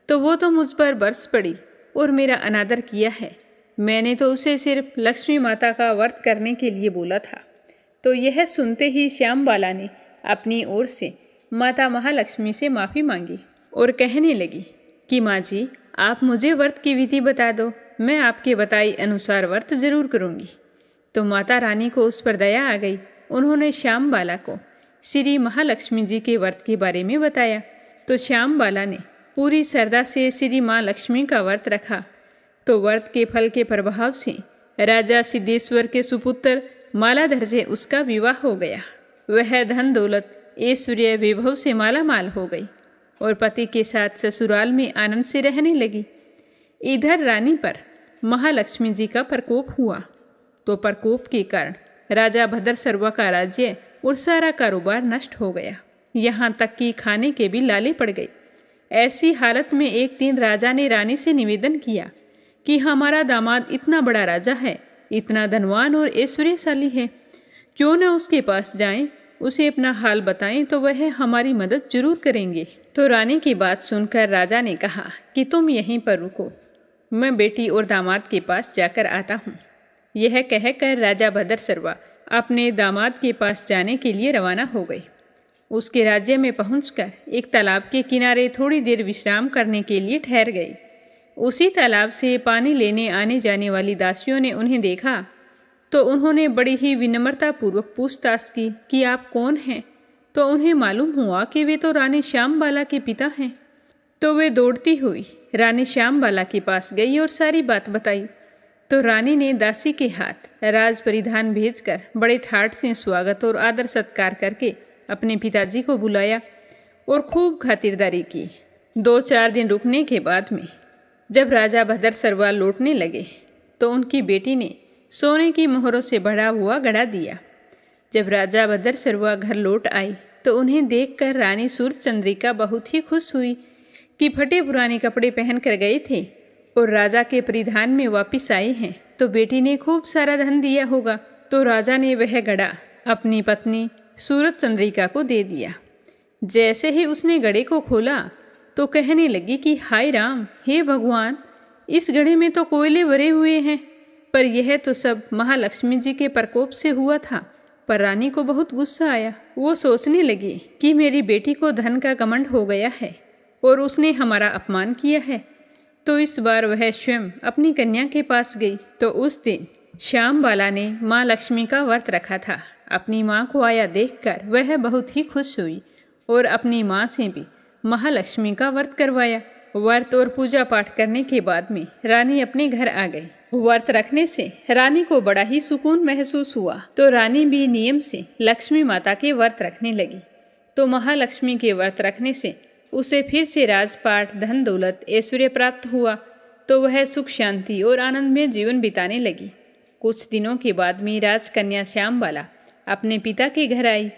तो वो तो मुझ पर बरस पड़ी और मेरा अनादर किया है। मैंने तो उसे सिर्फ लक्ष्मी माता का व्रत करने के लिए बोला था। तो यह सुनते ही श्यामबाला ने अपनी ओर से माता महालक्ष्मी से माफ़ी मांगी और कहने लगी कि माँ जी, आप मुझे व्रत की विधि बता दो, मैं आपके बताई अनुसार व्रत जरूर करूँगी। तो माता रानी को उस पर दया आ गई। उन्होंने श्यामबाला को श्री महालक्ष्मी जी के व्रत के बारे में बताया। तो श्यामबाला ने पूरी श्रद्धा से श्री माँ लक्ष्मी का व्रत रखा। तो व्रत के फल के प्रभाव से राजा सिद्धेश्वर के सुपुत्र मालाधर से उसका विवाह हो गया। वह धन दौलत ऐश्वर्य वैभव से माला माल हो गई और पति के साथ ससुराल में आनंद से रहने लगी। इधर रानी पर महालक्ष्मी जी का प्रकोप हुआ। तो प्रकोप के कारण राजा भद्रसर्वा का राज्य और सारा कारोबार नष्ट हो गया, यहाँ तक कि खाने के भी लाले पड़ गए। ऐसी हालत में एक दिन राजा ने रानी से निवेदन किया कि हमारा दामाद इतना बड़ा राजा है, इतना धनवान और ऐश्वर्यशाली है, क्यों न उसके पास जाएं, उसे अपना हाल बताएं तो वह हमारी मदद जरूर करेंगे। तो रानी की बात सुनकर राजा ने कहा कि तुम यहीं पर रुको, मैं बेटी और दामाद के पास जाकर आता हूँ। यह कहकर राजा भद्रसर्वा अपने दामाद के पास जाने के लिए रवाना हो गए। उसके राज्य में पहुंचकर एक तालाब के किनारे थोड़ी देर विश्राम करने के लिए ठहर गए। उसी तालाब से पानी लेने आने जाने वाली दासियों ने उन्हें देखा तो उन्होंने बड़ी ही विनम्रतापूर्वक पूछताछ की कि आप कौन हैं। तो उन्हें मालूम हुआ कि वे तो रानी श्यामबाला के पिता हैं। तो वे दौड़ती हुई रानी श्यामबाला के पास गई और सारी बात बताई। तो रानी ने दासी के हाथ राज परिधान भेजकर बड़े ठाठ से स्वागत और आदर सत्कार करके अपने पिताजी को बुलाया और खूब खातिरदारी की। 2-4 दिन रुकने के बाद में जब राजा भद्रसर्वा लौटने लगे तो उनकी बेटी ने सोने की मोहरों से भरा हुआ घड़ा दिया। जब राजा भद्रसर्वा घर लौट आई तो उन्हें देखकर रानी सूर्यचंद्रिका बहुत ही खुश हुई कि फटे पुराने कपड़े पहन कर गए थे और राजा के परिधान में वापस आए हैं, तो बेटी ने खूब सारा धन दिया होगा। तो राजा ने वह घड़ा अपनी पत्नी सूरज चंद्रिका को दे दिया। जैसे ही उसने घड़े को खोला तो कहने लगी कि हाय राम, हे भगवान, इस घड़े में तो कोयले भरे हुए हैं, पर यह तो सब महालक्ष्मी जी के प्रकोप से हुआ था। पर रानी को बहुत गुस्सा आया। वो सोचने लगी कि मेरी बेटी को धन का घमंड हो गया है और उसने हमारा अपमान किया है। तो इस बार वह स्वयं अपनी कन्या के पास गई। तो उस दिन श्यामबाला ने माँ लक्ष्मी का व्रत रखा था। अपनी माँ को आया देखकर वह बहुत ही खुश हुई और अपनी माँ से भी महालक्ष्मी का व्रत करवाया। व्रत और पूजा पाठ करने के बाद में रानी अपने घर आ गई। व्रत रखने से रानी को बड़ा ही सुकून महसूस हुआ। तो रानी भी नियम से लक्ष्मी माता के व्रत रखने लगी। तो महालक्ष्मी के व्रत रखने से उसे फिर से राजपाट, धन दौलत, ऐश्वर्य प्राप्त हुआ। तो वह सुख शांति और आनंद में जीवन बिताने लगी। कुछ दिनों के बाद में राजकन्या श्यामबाला अपने पिता के घर आई।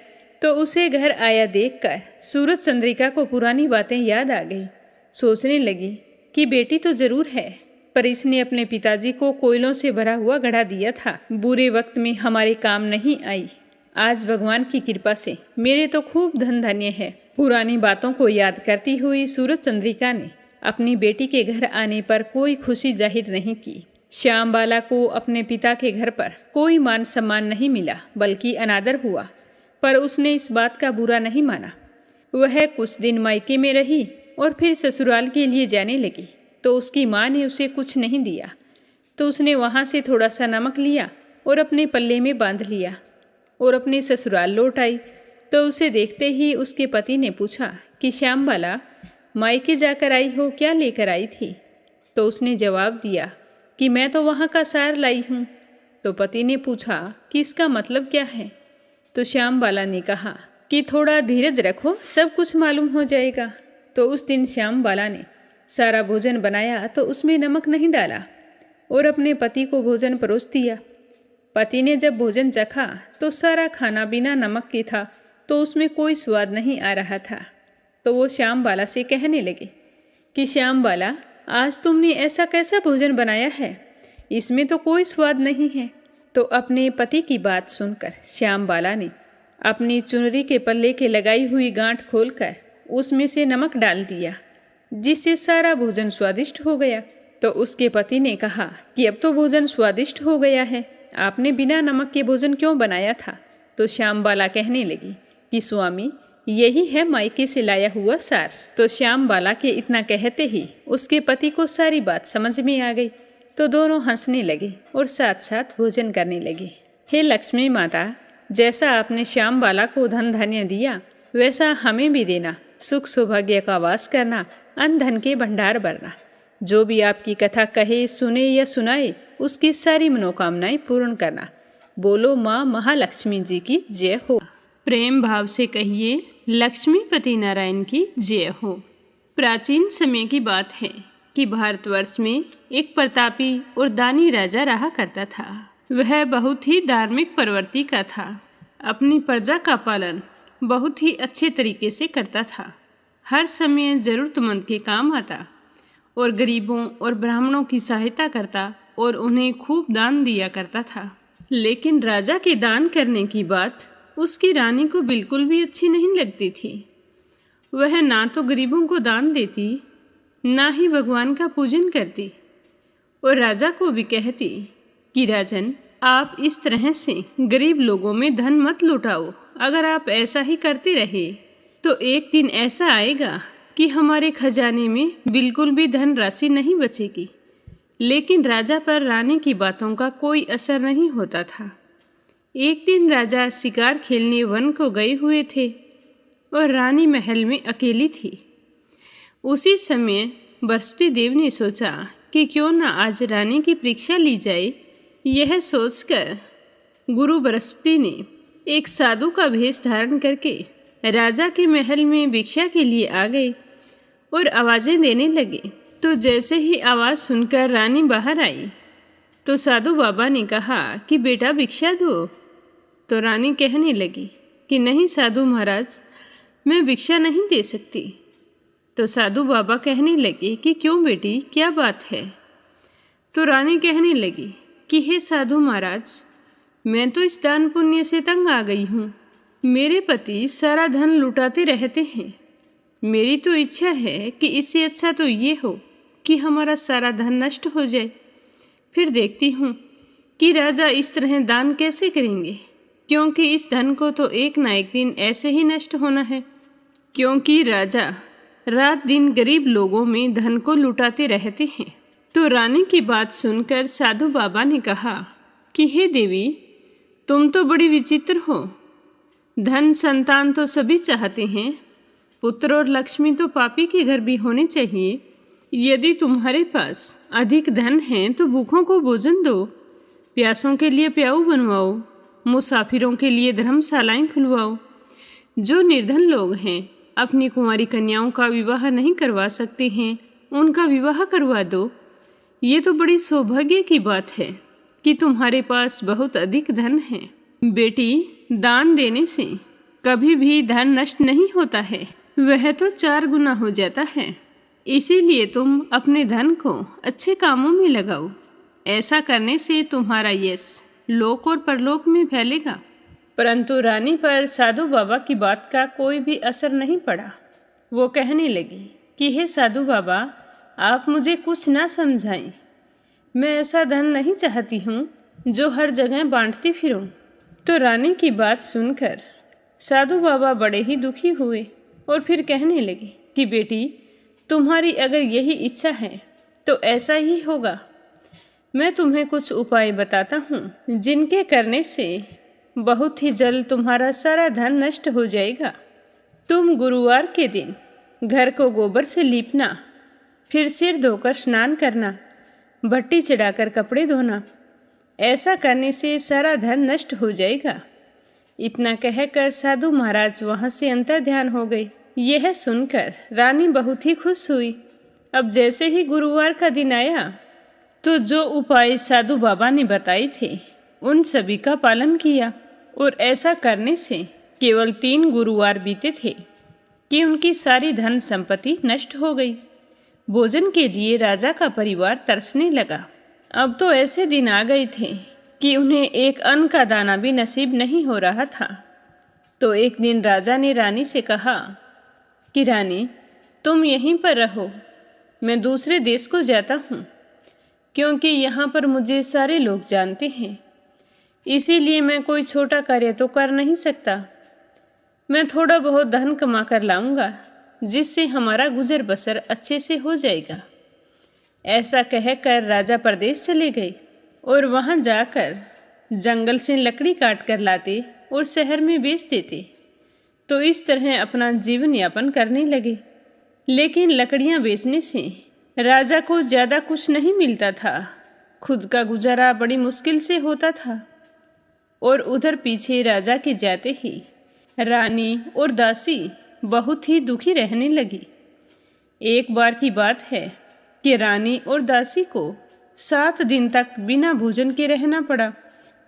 तो उसे घर आया देखकर सूरज चंद्रिका को पुरानी बातें याद आ गई। सोचने लगी कि बेटी तो जरूर है, पर इसने अपने पिताजी को कोयलों से भरा हुआ घड़ा दिया था, बुरे वक्त में हमारे काम नहीं आई। आज भगवान की कृपा से मेरे तो खूब धन धान्य है। पुरानी बातों को याद करती हुई सूरज चंद्रिका ने अपनी बेटी के घर आने पर कोई खुशी जाहिर नहीं की। श्यामबाला को अपने पिता के घर पर कोई मान सम्मान नहीं मिला, बल्कि अनादर हुआ, पर उसने इस बात का बुरा नहीं माना। वह कुछ दिन मायके में रही और फिर ससुराल के लिए जाने लगी। तो उसकी माँ ने उसे कुछ नहीं दिया। तो उसने वहाँ से थोड़ा सा नमक लिया और अपने पल्ले में बांध लिया और अपने ससुराल लौट आई। तो उसे देखते ही उसके पति ने पूछा कि श्यामबाला, मायके जाकर आई हो, क्या लेकर आई थी? तो उसने जवाब दिया कि मैं तो वहाँ का सार लाई हूँ। तो पति ने पूछा कि इसका मतलब क्या है? तो श्यामबाला ने कहा कि थोड़ा धीरज रखो, सब कुछ मालूम हो जाएगा। तो उस दिन श्यामबाला ने सारा भोजन बनाया तो उसमें नमक नहीं डाला और अपने पति को भोजन परोस दिया। पति ने जब भोजन चखा तो सारा खाना बिना नमक के था, तो उसमें कोई स्वाद नहीं आ रहा था। तो वो श्यामबाला से कहने लगे कि श्यामबाला, आज तुमने ऐसा कैसा भोजन बनाया है, इसमें तो कोई स्वाद नहीं है। तो अपने पति की बात सुनकर श्यामबाला ने अपनी चुनरी के पल्ले के लगाई हुई गांठ खोलकर उसमें से नमक डाल दिया, जिससे सारा भोजन स्वादिष्ट हो गया। तो उसके पति ने कहा कि अब तो भोजन स्वादिष्ट हो गया है, आपने बिना नमक के भोजन क्यों बनाया था? तो श्यामबाला कहने लगी कि स्वामी, यही है मायके से लाया हुआ सार। तो श्यामबाला के इतना कहते ही उसके पति को सारी बात समझ में आ गई। तो दोनों हंसने लगे और साथ साथ भोजन करने लगे। हे लक्ष्मी माता, जैसा आपने श्यामबाला को धन धान्य दिया, वैसा हमें भी देना। सुख सौभाग्य का वास करना, अन्न धन के भंडार भरना। जो भी आपकी कथा कहे, सुने या सुनाए, उसकी सारी मनोकामनाएं पूर्ण करना। बोलो माँ महालक्ष्मी जी की जय हो। प्रेम भाव से कहिए, लक्ष्मीपति नारायण की जय हो। प्राचीन समय की बात है कि भारतवर्ष में एक प्रतापी और दानी राजा रहा करता था। वह बहुत ही धार्मिक प्रवृत्ति का था। अपनी प्रजा का पालन बहुत ही अच्छे तरीके से करता था। हर समय ज़रूरतमंद के काम आता और गरीबों और ब्राह्मणों की सहायता करता और उन्हें खूब दान दिया करता था। लेकिन राजा के दान करने की बात उसकी रानी को बिल्कुल भी अच्छी नहीं लगती थी। वह ना तो गरीबों को दान देती, ना ही भगवान का पूजन करती और राजा को भी कहती कि राजन, आप इस तरह से गरीब लोगों में धन मत लुटाओ। अगर आप ऐसा ही करते रहे तो एक दिन ऐसा आएगा कि हमारे खजाने में बिल्कुल भी धन राशि नहीं बचेगी। लेकिन राजा पर रानी की बातों का कोई असर नहीं होता था। एक दिन राजा शिकार खेलने वन को गए हुए थे और रानी महल में अकेली थी। उसी समय बृहस्पति देव ने सोचा कि क्यों न आज रानी की परीक्षा ली जाए। यह सोचकर गुरु बृहस्पति ने एक साधु का भेष धारण करके राजा के महल में भिक्षा के लिए आ गए और आवाज़ें देने लगे। तो जैसे ही आवाज़ सुनकर रानी बाहर आई तो साधु बाबा ने कहा कि बेटा भिक्षा दो। तो रानी कहने लगी कि नहीं साधु महाराज, मैं भिक्षा नहीं दे सकती। तो साधु बाबा कहने लगे कि क्यों बेटी, क्या बात है? तो रानी कहने लगी कि हे साधु महाराज, मैं तो इस दान पुण्य से तंग आ गई हूँ। मेरे पति सारा धन लुटाते रहते हैं। मेरी तो इच्छा है कि इससे अच्छा तो ये हो कि हमारा सारा धन नष्ट हो जाए। फिर देखती हूँ कि राजा इस तरह दान कैसे करेंगे, क्योंकि इस धन को तो एक ना एक दिन ऐसे ही नष्ट होना है। क्योंकि राजा रात दिन गरीब लोगों में धन को लुटाते रहते हैं। तो रानी की बात सुनकर साधु बाबा ने कहा कि हे देवी, तुम तो बड़ी विचित्र हो। धन संतान तो सभी चाहते हैं, पुत्र और लक्ष्मी तो पापी के घर भी होने चाहिए। यदि तुम्हारे पास अधिक धन है तो भूखों को भोजन दो, प्यासों के लिए प्याऊ बनवाओ, मुसाफिरों के लिए धर्मशालाएं खुलवाओ। जो निर्धन लोग हैं, अपनी कुंवारी कन्याओं का विवाह नहीं करवा सकते हैं, उनका विवाह करवा दो। ये तो बड़ी सौभाग्य की बात है कि तुम्हारे पास बहुत अधिक धन है। बेटी, दान देने से कभी भी धन नष्ट नहीं होता है, वह तो 4 गुना हो जाता है। इसीलिए तुम अपने धन को अच्छे कामों में लगाओ। ऐसा करने से तुम्हारा यश लोक और परलोक में फैलेगा। परंतु रानी पर साधु बाबा की बात का कोई भी असर नहीं पड़ा। वो कहने लगी कि हे साधु बाबा, आप मुझे कुछ ना समझाएं। मैं ऐसा धन नहीं चाहती हूँ जो हर जगह बांटती फिरूं। तो रानी की बात सुनकर साधु बाबा बड़े ही दुखी हुए और फिर कहने लगे कि बेटी, तुम्हारी अगर यही इच्छा है तो ऐसा ही होगा। मैं तुम्हें कुछ उपाय बताता हूँ जिनके करने से बहुत ही जल्द तुम्हारा सारा धन नष्ट हो जाएगा। तुम गुरुवार के दिन घर को गोबर से लीपना, फिर सिर धोकर स्नान करना, भट्टी चढ़ाकर कपड़े धोना। ऐसा करने से सारा धन नष्ट हो जाएगा। इतना कहकर साधु महाराज वहाँ से अंतर्ध्यान हो गए। यह सुनकर रानी बहुत ही खुश हुई। अब जैसे ही गुरुवार का दिन आया तो जो उपाय साधु बाबा ने बताए थे उन सभी का पालन किया, और ऐसा करने से केवल 3 गुरुवार बीते थे कि उनकी सारी धन संपत्ति नष्ट हो गई। भोजन के लिए राजा का परिवार तरसने लगा। अब तो ऐसे दिन आ गए थे कि उन्हें एक अन्न का दाना भी नसीब नहीं हो रहा था। तो एक दिन राजा ने रानी से कहा कि रानी, तुम यहीं पर रहो, मैं दूसरे देश को जाता हूँ, क्योंकि यहाँ पर मुझे सारे लोग जानते हैं। इसीलिए मैं कोई छोटा कार्य तो कर नहीं सकता। मैं थोड़ा बहुत धन कमा कर लाऊंगा, जिससे हमारा गुजर बसर अच्छे से हो जाएगा। ऐसा कहकर राजा परदेश चले गए और वहाँ जाकर जंगल से लकड़ी काट कर लाते और शहर में बेच देते। तो इस तरह अपना जीवन यापन करने लगे। लेकिन लकड़ियाँ बेचने से राजा को ज़्यादा कुछ नहीं मिलता था। खुद का गुजारा बड़ी मुश्किल से होता था। और उधर पीछे राजा के जाते ही रानी और दासी बहुत ही दुखी रहने लगी। एक बार की बात है कि रानी और दासी को 7 दिन तक बिना भोजन के रहना पड़ा।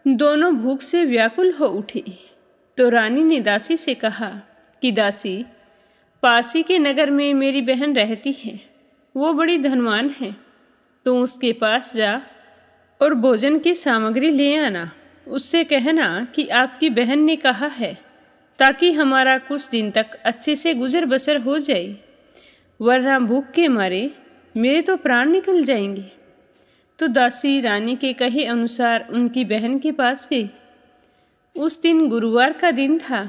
दोनों भूख से व्याकुल हो उठी। तो रानी ने दासी से कहा कि दासी, पास ही के नगर में मेरी बहन रहती है, वो बड़ी धनवान है। तो उसके पास जा और भोजन की सामग्री ले आना। उससे कहना कि आपकी बहन ने कहा है, ताकि हमारा कुछ दिन तक अच्छे से गुजर बसर हो जाए, वरना भूख के मारे मेरे तो प्राण निकल जाएंगे। तो दासी रानी के कहे अनुसार उनकी बहन के पास गई। उस दिन गुरुवार का दिन था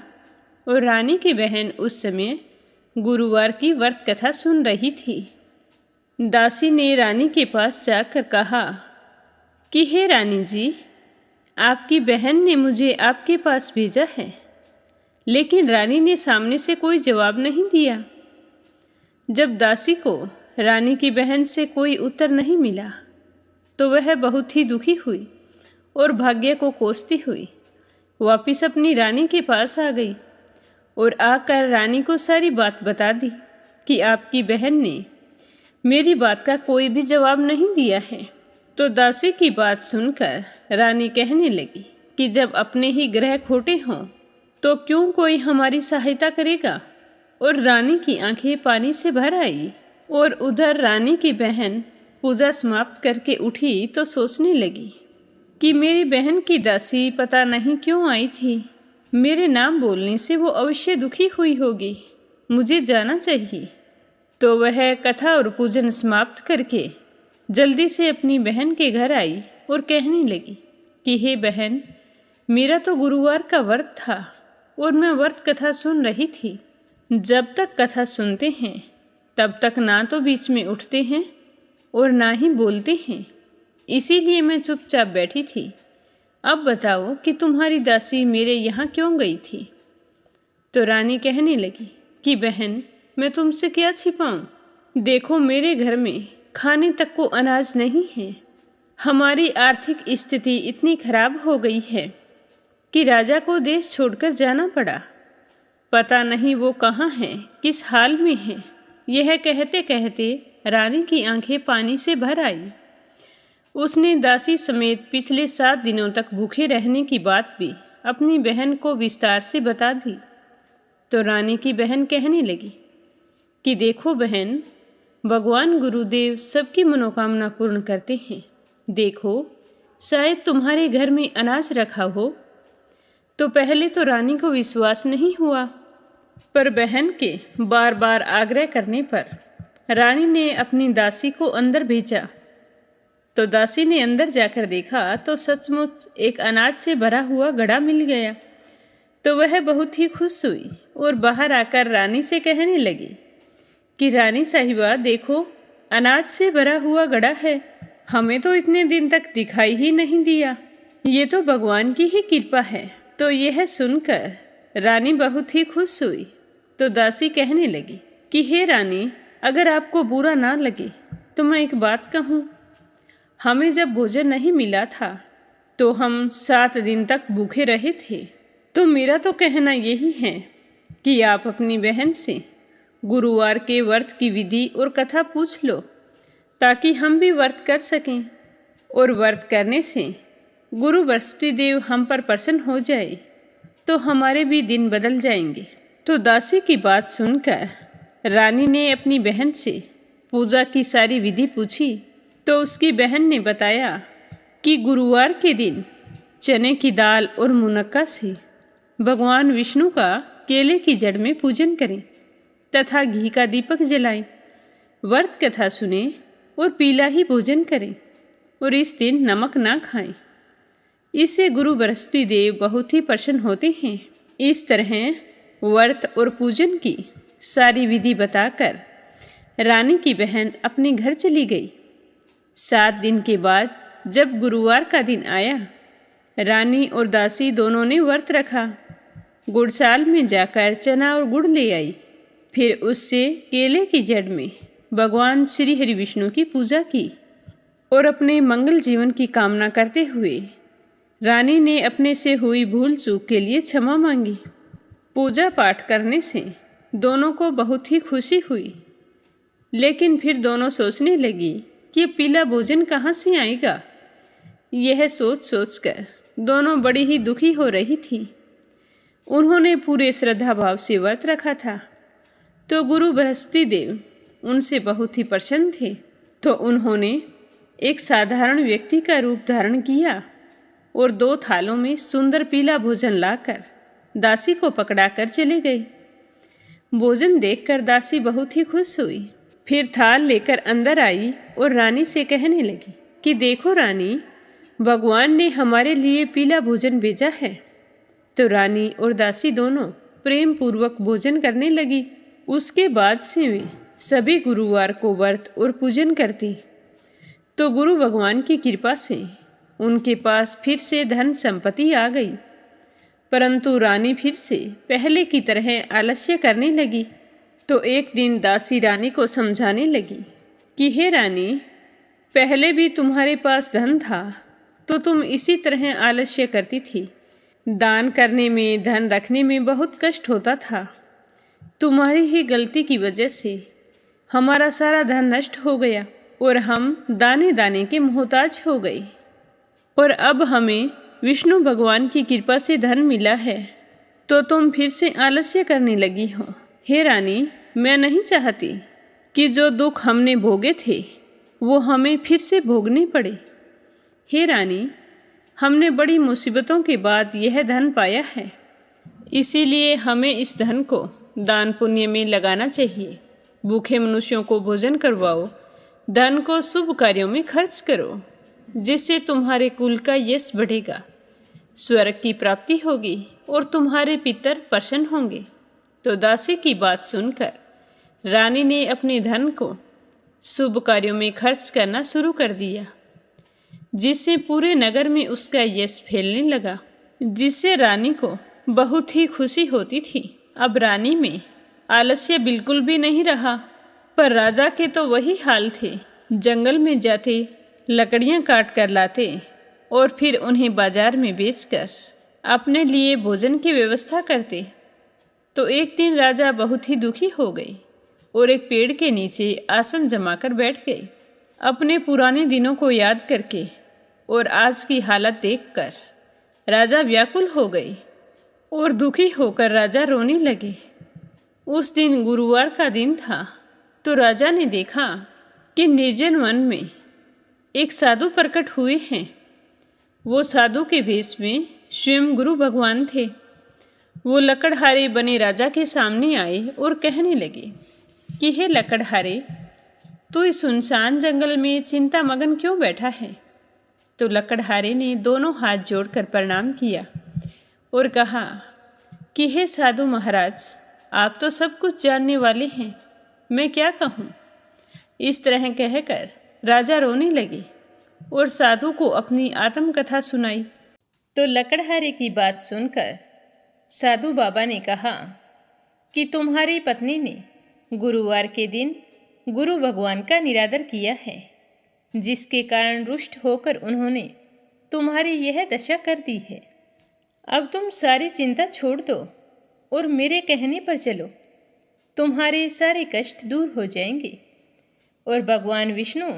और रानी की बहन उस समय गुरुवार की व्रत कथा सुन रही थी। दासी ने रानी के पास जाकर कहा कि हे रानी जी, आपकी बहन ने मुझे आपके पास भेजा है। लेकिन रानी ने सामने से कोई जवाब नहीं दिया। जब दासी को रानी की बहन से कोई उत्तर नहीं मिला तो वह बहुत ही दुखी हुई और भाग्य को कोसती हुई वापिस अपनी रानी के पास आ गई और आकर रानी को सारी बात बता दी कि आपकी बहन ने मेरी बात का कोई भी जवाब नहीं दिया है। तो दासी की बात सुनकर रानी कहने लगी कि जब अपने ही ग्रह खोटे हों तो क्यों कोई हमारी सहायता करेगा। और रानी की आंखें पानी से भर आई। और उधर रानी की बहन पूजा समाप्त करके उठी तो सोचने लगी कि मेरी बहन की दासी पता नहीं क्यों आई थी मेरे नाम बोलने से वो अवश्य दुखी हुई होगी। मुझे जाना चाहिए। तो वह कथा और पूजन समाप्त करके जल्दी से अपनी बहन के घर आई और कहने लगी कि हे बहन, मेरा तो गुरुवार का व्रत था और मैं व्रत कथा सुन रही थी। जब तक कथा सुनते हैं तब तक ना तो बीच में उठते हैं और ना ही बोलते हैं, इसीलिए मैं चुपचाप बैठी थी। अब बताओ कि तुम्हारी दासी मेरे यहाँ क्यों गई थी? तो रानी कहने लगी कि बहन, मैं तुमसे क्या छिपाऊं? देखो, मेरे घर में खाने तक को अनाज नहीं है। हमारी आर्थिक स्थिति इतनी खराब हो गई है कि राजा को देश छोड़कर जाना पड़ा। पता नहीं वो कहाँ है, किस हाल में है। यह कहते कहते रानी की आंखें पानी से भर आई। उसने दासी समेत पिछले 7 दिनों तक भूखे रहने की बात भी अपनी बहन को विस्तार से बता दी। तो रानी की बहन कहने लगी कि देखो बहन, भगवान गुरुदेव सबकी मनोकामना पूर्ण करते हैं। देखो, शायद तुम्हारे घर में अनाज रखा हो। तो पहले तो रानी को विश्वास नहीं हुआ, पर बहन के बार बार आग्रह करने पर रानी ने अपनी दासी को अंदर भेजा। तो दासी ने अंदर जाकर देखा तो सचमुच एक अनाज से भरा हुआ घड़ा मिल गया। तो वह बहुत ही खुश हुई और बाहर आकर रानी से कहने लगी कि रानी साहिबा, देखो, अनाज से भरा हुआ घड़ा है। हमें तो इतने दिन तक दिखाई ही नहीं दिया। ये तो भगवान की ही कृपा है। तो यह सुनकर रानी बहुत ही खुश हुई। तो दासी कहने लगी कि हे रानी, अगर आपको बुरा ना लगे तो मैं एक बात कहूँ। हमें जब भोजन नहीं मिला था तो हम 7 दिन तक भूखे रहे थे। तो मेरा तो कहना यही है कि आप अपनी बहन से गुरुवार के व्रत की विधि और कथा पूछ लो, ताकि हम भी व्रत कर सकें। और व्रत करने से गुरु बृहस्पति देव हम पर प्रसन्न हो जाए तो हमारे भी दिन बदल जाएंगे। तो दासी की बात सुनकर रानी ने अपनी बहन से पूजा की सारी विधि पूछी। तो उसकी बहन ने बताया कि गुरुवार के दिन चने की दाल और मुनक्का से भगवान विष्णु का केले की जड़ में पूजन करें तथा घी का दीपक जलाएं, व्रत कथा सुने और पीला ही भोजन करें और इस दिन नमक ना खाएं। इससे गुरु बृहस्पति देव बहुत ही प्रसन्न होते हैं। इस तरह व्रत और पूजन की सारी विधि बताकर रानी की बहन अपने घर चली गई। 7 दिन के बाद जब गुरुवार का दिन आया, रानी और दासी दोनों ने व्रत रखा। गुड़साल में जाकर चना और गुड़ ले आई। फिर उससे केले की जड़ में भगवान श्री हरि विष्णु की पूजा की और अपने मंगल जीवन की कामना करते हुए रानी ने अपने से हुई भूल चूक के लिए क्षमा मांगी। पूजा पाठ करने से दोनों को बहुत ही खुशी हुई, लेकिन फिर दोनों सोचने लगी कि पीला भोजन कहाँ से आएगा। यह सोच सोचकर दोनों बड़ी ही दुखी हो रही थी। उन्होंने पूरे श्रद्धा भाव से व्रत रखा था। तो गुरु बृहस्पति देव उनसे बहुत ही प्रसन्न थे। तो उन्होंने एक साधारण व्यक्ति का रूप धारण किया और 2 थालों में सुंदर पीला भोजन लाकर दासी को पकड़ाकर चले गए। भोजन देखकर दासी बहुत ही खुश हुई। फिर थाल लेकर अंदर आई और रानी से कहने लगी कि देखो रानी, भगवान ने हमारे लिए पीला भोजन भेजा है। तो रानी और दासी दोनों प्रेम पूर्वक भोजन करने लगी। उसके बाद से वे सभी गुरुवार को व्रत और पूजन करती। तो गुरु भगवान की कृपा से उनके पास फिर से धन संपत्ति आ गई। परंतु रानी फिर से पहले की तरह आलस्य करने लगी। तो एक दिन दासी रानी को समझाने लगी कि हे रानी, पहले भी तुम्हारे पास धन था तो तुम इसी तरह आलस्य करती थी। दान करने में, धन रखने में बहुत कष्ट होता था। तुम्हारी ही गलती की वजह से हमारा सारा धन नष्ट हो गया और हम दाने दाने के मोहताज हो गए। और अब हमें विष्णु भगवान की कृपा से धन मिला है तो तुम फिर से आलस्य करने लगी हो। हे रानी, मैं नहीं चाहती कि जो दुख हमने भोगे थे वो हमें फिर से भोगने पड़े। हे रानी, हमने बड़ी मुसीबतों के बाद यह धन पाया है। इसीलिए हमें इस धन को दान पुण्य में लगाना चाहिए। भूखे मनुष्यों को भोजन करवाओ, धन को शुभ कार्यों में खर्च करो, जिससे तुम्हारे कुल का यश बढ़ेगा, स्वर्ग की प्राप्ति होगी और तुम्हारे पितर प्रसन्न होंगे। तो दासी की बात सुनकर रानी ने अपने धन को शुभ कार्यों में खर्च करना शुरू कर दिया, जिससे पूरे नगर में उसका यश फैलने लगा, जिससे रानी को बहुत ही खुशी होती थी। अब रानी में आलस्य बिल्कुल भी नहीं रहा, पर राजा के तो वही हाल थे। जंगल में जाते, लकड़ियां काट कर लाते और फिर उन्हें बाजार में बेचकर अपने लिए भोजन की व्यवस्था करते। तो एक दिन राजा बहुत ही दुखी हो गए और एक पेड़ के नीचे आसन जमाकर बैठ गए। अपने पुराने दिनों को याद करके और आज की हालत देखकर राजा व्याकुल हो गए और दुखी होकर राजा रोने लगे। उस दिन गुरुवार का दिन था, तो राजा ने देखा कि निर्जन वन में एक साधु प्रकट हुए हैं। वो साधु के भेष में स्वयं गुरु भगवान थे। वो लकड़हारे बने राजा के सामने आए और कहने लगे कि हे लकड़हारे, तू इस सुनसान जंगल में चिंता मगन क्यों बैठा है? तो लकड़हारे ने दोनों हाथ जोड़कर प्रणाम किया और कहा कि हे साधु महाराज, आप तो सब कुछ जानने वाले हैं, मैं क्या कहूँ। इस तरह कहकर राजा रोने लगे और साधु को अपनी आत्मकथा सुनाई। तो लकड़हारे की बात सुनकर साधु बाबा ने कहा कि तुम्हारी पत्नी ने गुरुवार के दिन गुरु भगवान का निरादर किया है, जिसके कारण रुष्ट होकर उन्होंने तुम्हारी यह दशा कर दी है। अब तुम सारी चिंता छोड़ दो और मेरे कहने पर चलो, तुम्हारे सारे कष्ट दूर हो जाएंगे और भगवान विष्णु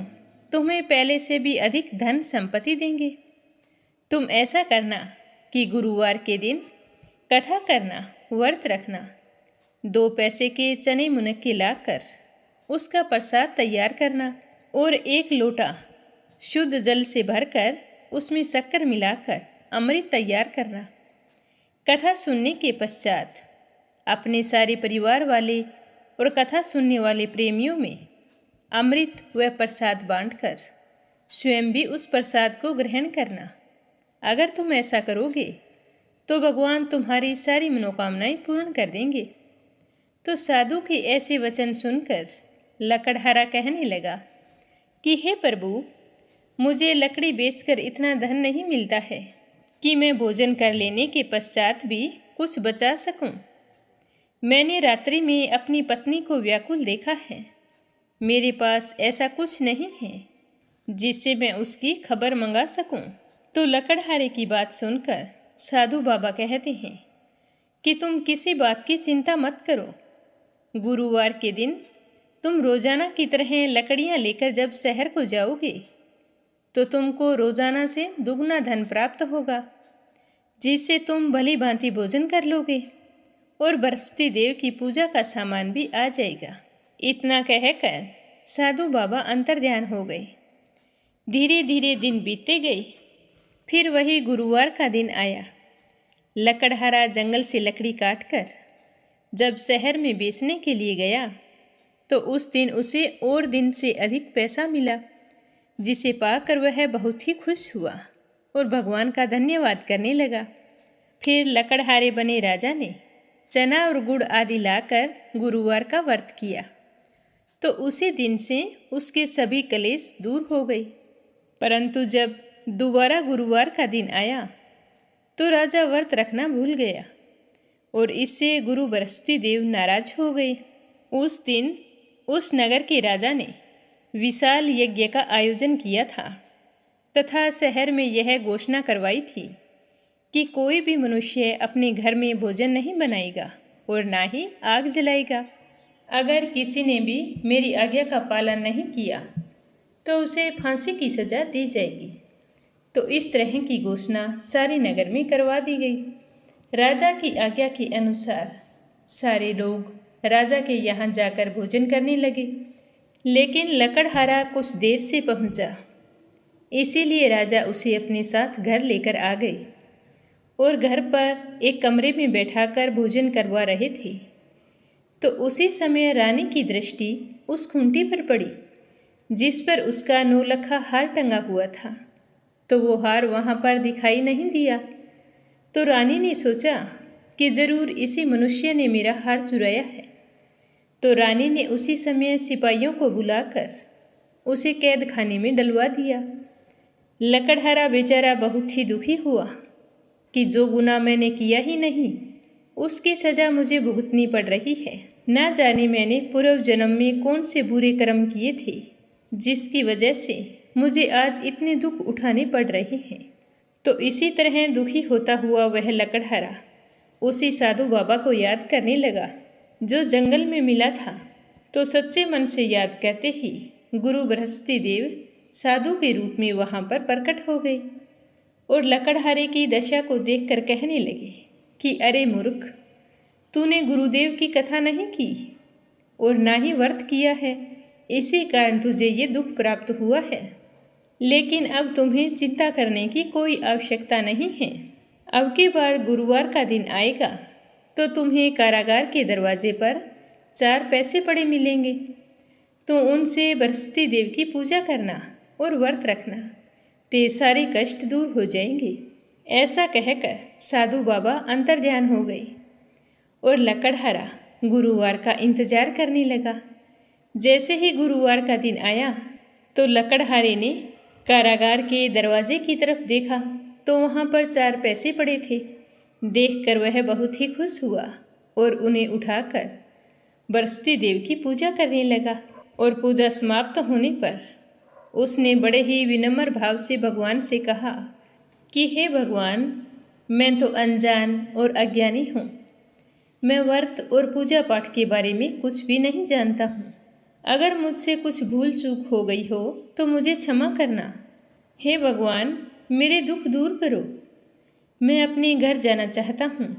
तुम्हें पहले से भी अधिक धन संपत्ति देंगे। तुम ऐसा करना कि गुरुवार के दिन कथा करना, व्रत रखना, 2 पैसे के चने मुनक्के लाकर उसका प्रसाद तैयार करना और 1 लोटा शुद्ध जल से भरकर उसमें शक्कर मिलाकर अमृत तैयार करना। कथा सुनने के पश्चात अपने सारे परिवार वाले और कथा सुनने वाले प्रेमियों में अमृत व प्रसाद बांटकर स्वयं भी उस प्रसाद को ग्रहण करना। अगर तुम ऐसा करोगे तो भगवान तुम्हारी सारी मनोकामनाएं पूर्ण कर देंगे। तो साधु के ऐसे वचन सुनकर लकड़हारा कहने लगा कि हे प्रभु, मुझे लकड़ी बेचकर इतना धन नहीं मिलता है कि मैं भोजन कर लेने के पश्चात भी कुछ बचा सकूं। मैंने रात्रि में अपनी पत्नी को व्याकुल देखा है। मेरे पास ऐसा कुछ नहीं है जिससे मैं उसकी खबर मंगा सकूं। तो लकड़हारे की बात सुनकर साधु बाबा कहते हैं कि तुम किसी बात की चिंता मत करो। गुरुवार के दिन तुम रोजाना की तरह लकड़ियां लेकर जब शहर को जाओगे तो तुमको रोजाना से दुगना धन प्राप्त होगा, जिससे तुम भली भांति भोजन कर लोगे और बृहस्पति देव की पूजा का सामान भी आ जाएगा। इतना कहकर साधु बाबा अंतर्ध्यान हो गए। धीरे धीरे दिन बीतते गए। फिर वही गुरुवार का दिन आया। लकड़हारा जंगल से लकड़ी काटकर जब शहर में बेचने के लिए गया तो उस दिन उसे और दिन से अधिक पैसा मिला, जिसे पाकर वह बहुत ही खुश हुआ और भगवान का धन्यवाद करने लगा। फिर लकड़हारे बने राजा ने चना और गुड़ आदि लाकर गुरुवार का व्रत किया, तो उसी दिन से उसके सभी कलेश दूर हो गए। परंतु जब दोबारा गुरुवार का दिन आया तो राजा व्रत रखना भूल गया और इससे गुरु बृहस्पति देव नाराज हो गए। उस दिन उस नगर के राजा ने विशाल यज्ञ का आयोजन किया था तथा शहर में यह घोषणा करवाई थी कि कोई भी मनुष्य अपने घर में भोजन नहीं बनाएगा और ना ही आग जलाएगा। अगर किसी ने भी मेरी आज्ञा का पालन नहीं किया तो उसे फांसी की सजा दी जाएगी। तो इस तरह की घोषणा सारे नगर में करवा दी गई। राजा की आज्ञा के अनुसार सारे लोग राजा के यहाँ जाकर भोजन करने लगे, लेकिन लकड़हारा कुछ देर से पहुँचा, इसीलिए राजा उसे अपने साथ घर लेकर आ गए और घर पर एक कमरे में बैठाकर भोजन करवा रहे थे। तो उसी समय रानी की दृष्टि उस खूंटी पर पड़ी जिस पर उसका नौलखा हार टंगा हुआ था। तो वो हार वहाँ पर दिखाई नहीं दिया। तो रानी ने सोचा कि जरूर इसी मनुष्य ने मेरा हार चुराया है। तो रानी ने उसी समय सिपाहियों को बुलाकर उसे कैद खाने में डलवा दिया। लकड़हारा बेचारा बहुत ही दुखी हुआ कि जो गुनाह मैंने किया ही नहीं उसकी सज़ा मुझे भुगतनी पड़ रही है। ना जाने मैंने पूर्व जन्म में कौन से बुरे कर्म किए थे जिसकी वजह से मुझे आज इतने दुख उठाने पड़ रहे हैं। तो इसी तरह दुखी होता हुआ वह लकड़हारा उसी साधु बाबा को याद करने लगा जो जंगल में मिला था। तो सच्चे मन से याद करते ही गुरु बृहस्पति देव साधु के रूप में वहाँ पर प्रकट हो गए और लकड़हारे की दशा को देखकर कहने लगे कि अरे मूर्ख, तूने गुरुदेव की कथा नहीं की और ना ही व्रत किया है, इसी कारण तुझे ये दुख प्राप्त हुआ है। लेकिन अब तुम्हें चिंता करने की कोई आवश्यकता नहीं है। अब की बार गुरुवार का दिन आएगा तो तुम्हें कारागार के दरवाजे पर 4 पैसे पड़े मिलेंगे। तो उनसे बृहस्पति देव की पूजा करना और व्रत रखना, ते सारे कष्ट दूर हो जाएंगे। ऐसा कहकर साधु बाबा अंतर्ध्यान हो गए और लकड़हारा गुरुवार का इंतजार करने लगा। जैसे ही गुरुवार का दिन आया तो लकड़हारे ने कारागार के दरवाजे की तरफ देखा तो वहाँ पर 4 पैसे पड़े थे। देखकर वह बहुत ही खुश हुआ और उन्हें उठाकर बृहस्पति देव की पूजा करने लगा। और पूजा समाप्त होने पर उसने बड़े ही विनम्र भाव से भगवान से कहा कि हे भगवान, मैं तो अनजान और अज्ञानी हूँ। मैं व्रत और पूजा पाठ के बारे में कुछ भी नहीं जानता हूँ। अगर मुझसे कुछ भूल चूक हो गई हो तो मुझे क्षमा करना। हे भगवान, मेरे दुख दूर करो। मैं अपने घर जाना चाहता हूँ।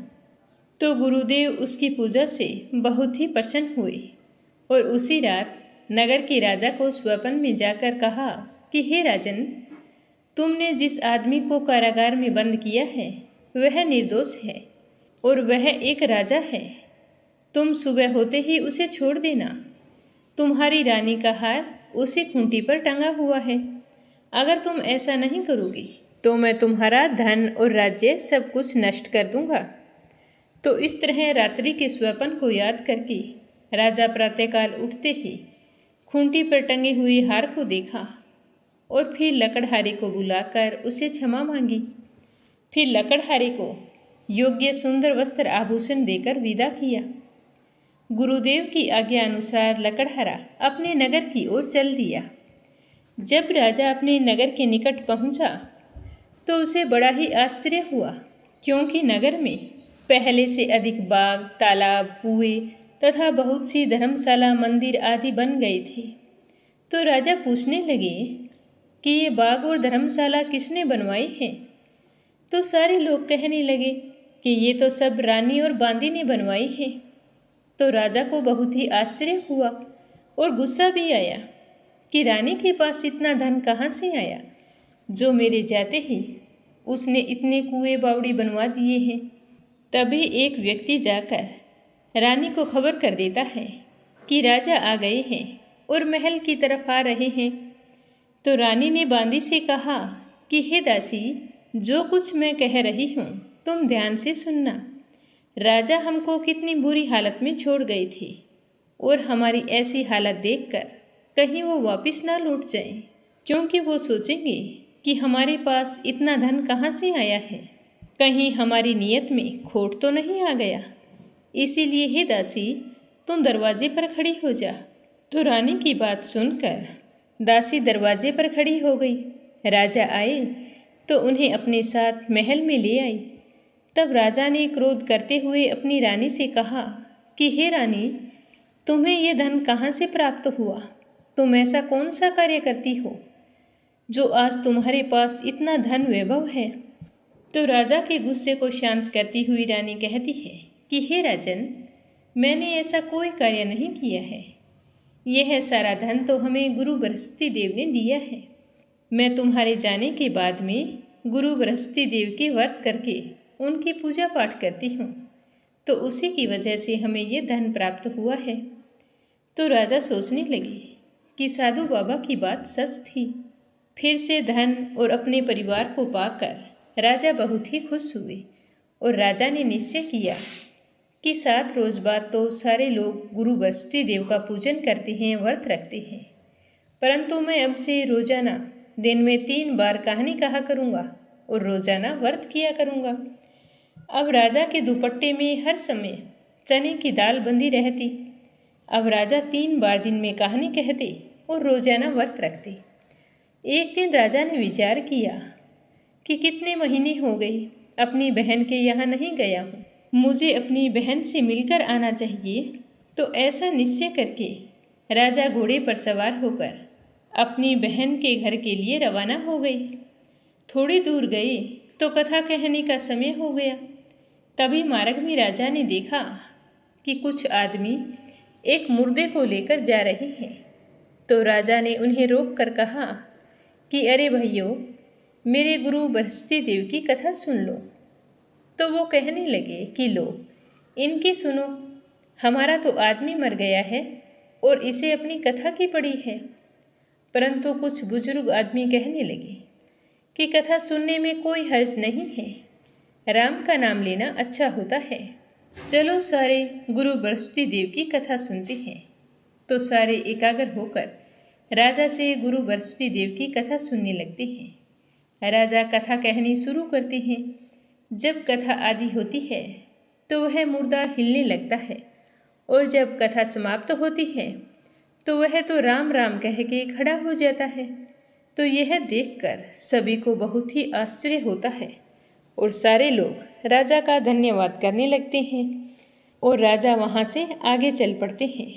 तो गुरुदेव उसकी पूजा से बहुत ही प्रसन्न हुए और उसी रात नगर के राजा को स्वप्न में जाकर कहा कि हे राजन, तुमने जिस आदमी को कारागार में बंद किया है वह निर्दोष है और वह एक राजा है। तुम सुबह होते ही उसे छोड़ देना। तुम्हारी रानी का हार उसी खूंटी पर टंगा हुआ है। अगर तुम ऐसा नहीं करोगे तो मैं तुम्हारा धन और राज्य सब कुछ नष्ट कर दूंगा। तो इस तरह रात्रि के स्वप्न को याद करके राजा प्रातःकाल उठते ही खूंटी पर टंगे हुए हार को देखा और फिर लकड़हारे को बुलाकर उसे क्षमा मांगी। फिर लकड़हारे को योग्य सुंदर वस्त्र आभूषण देकर विदा किया। गुरुदेव की आज्ञा अनुसार लकड़हारा अपने नगर की ओर चल दिया। जब राजा अपने नगर के निकट पहुंचा तो उसे बड़ा ही आश्चर्य हुआ, क्योंकि नगर में पहले से अधिक बाग, तालाब, कुएं तथा बहुत सी धर्मशाला, मंदिर आदि बन गए थे। तो राजा पूछने लगे कि ये बाग और धर्मशाला किसने बनवाई है? तो सारे लोग कहने लगे कि ये तो सब रानी और बांदी ने बनवाई है। तो राजा को बहुत ही आश्चर्य हुआ और गुस्सा भी आया कि रानी के पास इतना धन कहाँ से आया, जो मेरे जाते ही उसने इतने कुएं बावड़ी बनवा दिए हैं। तभी एक व्यक्ति जाकर रानी को खबर कर देता है कि राजा आ गए हैं और महल की तरफ आ रहे हैं। तो रानी ने बांदी से कहा कि हे दासी, जो कुछ मैं कह रही हूँ तुम ध्यान से सुनना। राजा हमको कितनी बुरी हालत में छोड़ गए थे और हमारी ऐसी हालत देखकर कहीं वो वापस ना लौट जाएं, क्योंकि वो सोचेंगे कि हमारे पास इतना धन कहाँ से आया है, कहीं हमारी नीयत में खोट तो नहीं आ गया। इसीलिए हे दासी, तुम दरवाजे पर खड़ी हो जा। तो रानी की बात सुनकर दासी दरवाजे पर खड़ी हो गई। राजा आए तो उन्हें अपने साथ महल में ले आई। तब राजा ने क्रोध करते हुए अपनी रानी से कहा कि हे रानी, तुम्हें ये धन कहाँ से प्राप्त हुआ? तुम ऐसा कौन सा कार्य करती हो जो आज तुम्हारे पास इतना धन वैभव है? तो राजा के गुस्से को शांत करती हुई रानी कहती है कि हे राजन, मैंने ऐसा कोई कार्य नहीं किया है। यह सारा धन तो हमें गुरु बृहस्पति देव ने दिया है। मैं तुम्हारे जाने के बाद में गुरु बृहस्पति देव के व्रत करके उनकी पूजा पाठ करती हूँ, तो उसी की वजह से हमें ये धन प्राप्त हुआ है। तो राजा सोचने लगे कि साधु बाबा की बात सच थी। फिर से धन और अपने परिवार को पाकर राजा बहुत ही खुश हुए और राजा ने निश्चय किया कि 7 रोज बाद तो सारे लोग गुरु बृहस्पति देव का पूजन करते हैं, व्रत रखते हैं, परंतु मैं अब से रोजाना दिन में 3 बार कहानी कहा करूँगा और रोजाना व्रत किया करूँगा। अब राजा के दुपट्टे में हर समय चने की दाल बंधी रहती। अब राजा 3 बार दिन में कहानी कहते और रोजाना व्रत रखते। एक दिन राजा ने विचार किया कि कितने महीने हो गए अपनी बहन के यहाँ नहीं गया हूँ, मुझे अपनी बहन से मिलकर आना चाहिए। तो ऐसा निश्चय करके राजा घोड़े पर सवार होकर अपनी बहन के घर के लिए रवाना हो गए। थोड़ी दूर गए तो कथा कहने का समय हो गया। तभी मार्ग में राजा ने देखा कि कुछ आदमी एक मुर्दे को लेकर जा रहे हैं। तो राजा ने उन्हें रोक कर कहा कि अरे भाइयों, मेरे गुरु बृहस्पति देव की कथा सुन लो। तो वो कहने लगे कि लो, इनकी सुनो, हमारा तो आदमी मर गया है और इसे अपनी कथा की पड़ी है। परंतु कुछ बुजुर्ग आदमी कहने लगे कि कथा सुनने में कोई हर्ज नहीं है, राम का नाम लेना अच्छा होता है। चलो सारे गुरु बृहस्पति देव की कथा सुनते हैं। तो सारे एकाग्र होकर राजा से गुरु बृहस्पति देव की कथा सुनने लगते हैं। राजा कथा कहनी शुरू करते हैं। जब कथा आदि होती है तो वह मुर्दा हिलने लगता है और जब कथा समाप्त होती है तो वह तो राम राम कह के खड़ा हो जाता है। तो यह देखकर सभी को बहुत ही आश्चर्य होता है और सारे लोग राजा का धन्यवाद करने लगते हैं और राजा वहाँ से आगे चल पड़ते हैं।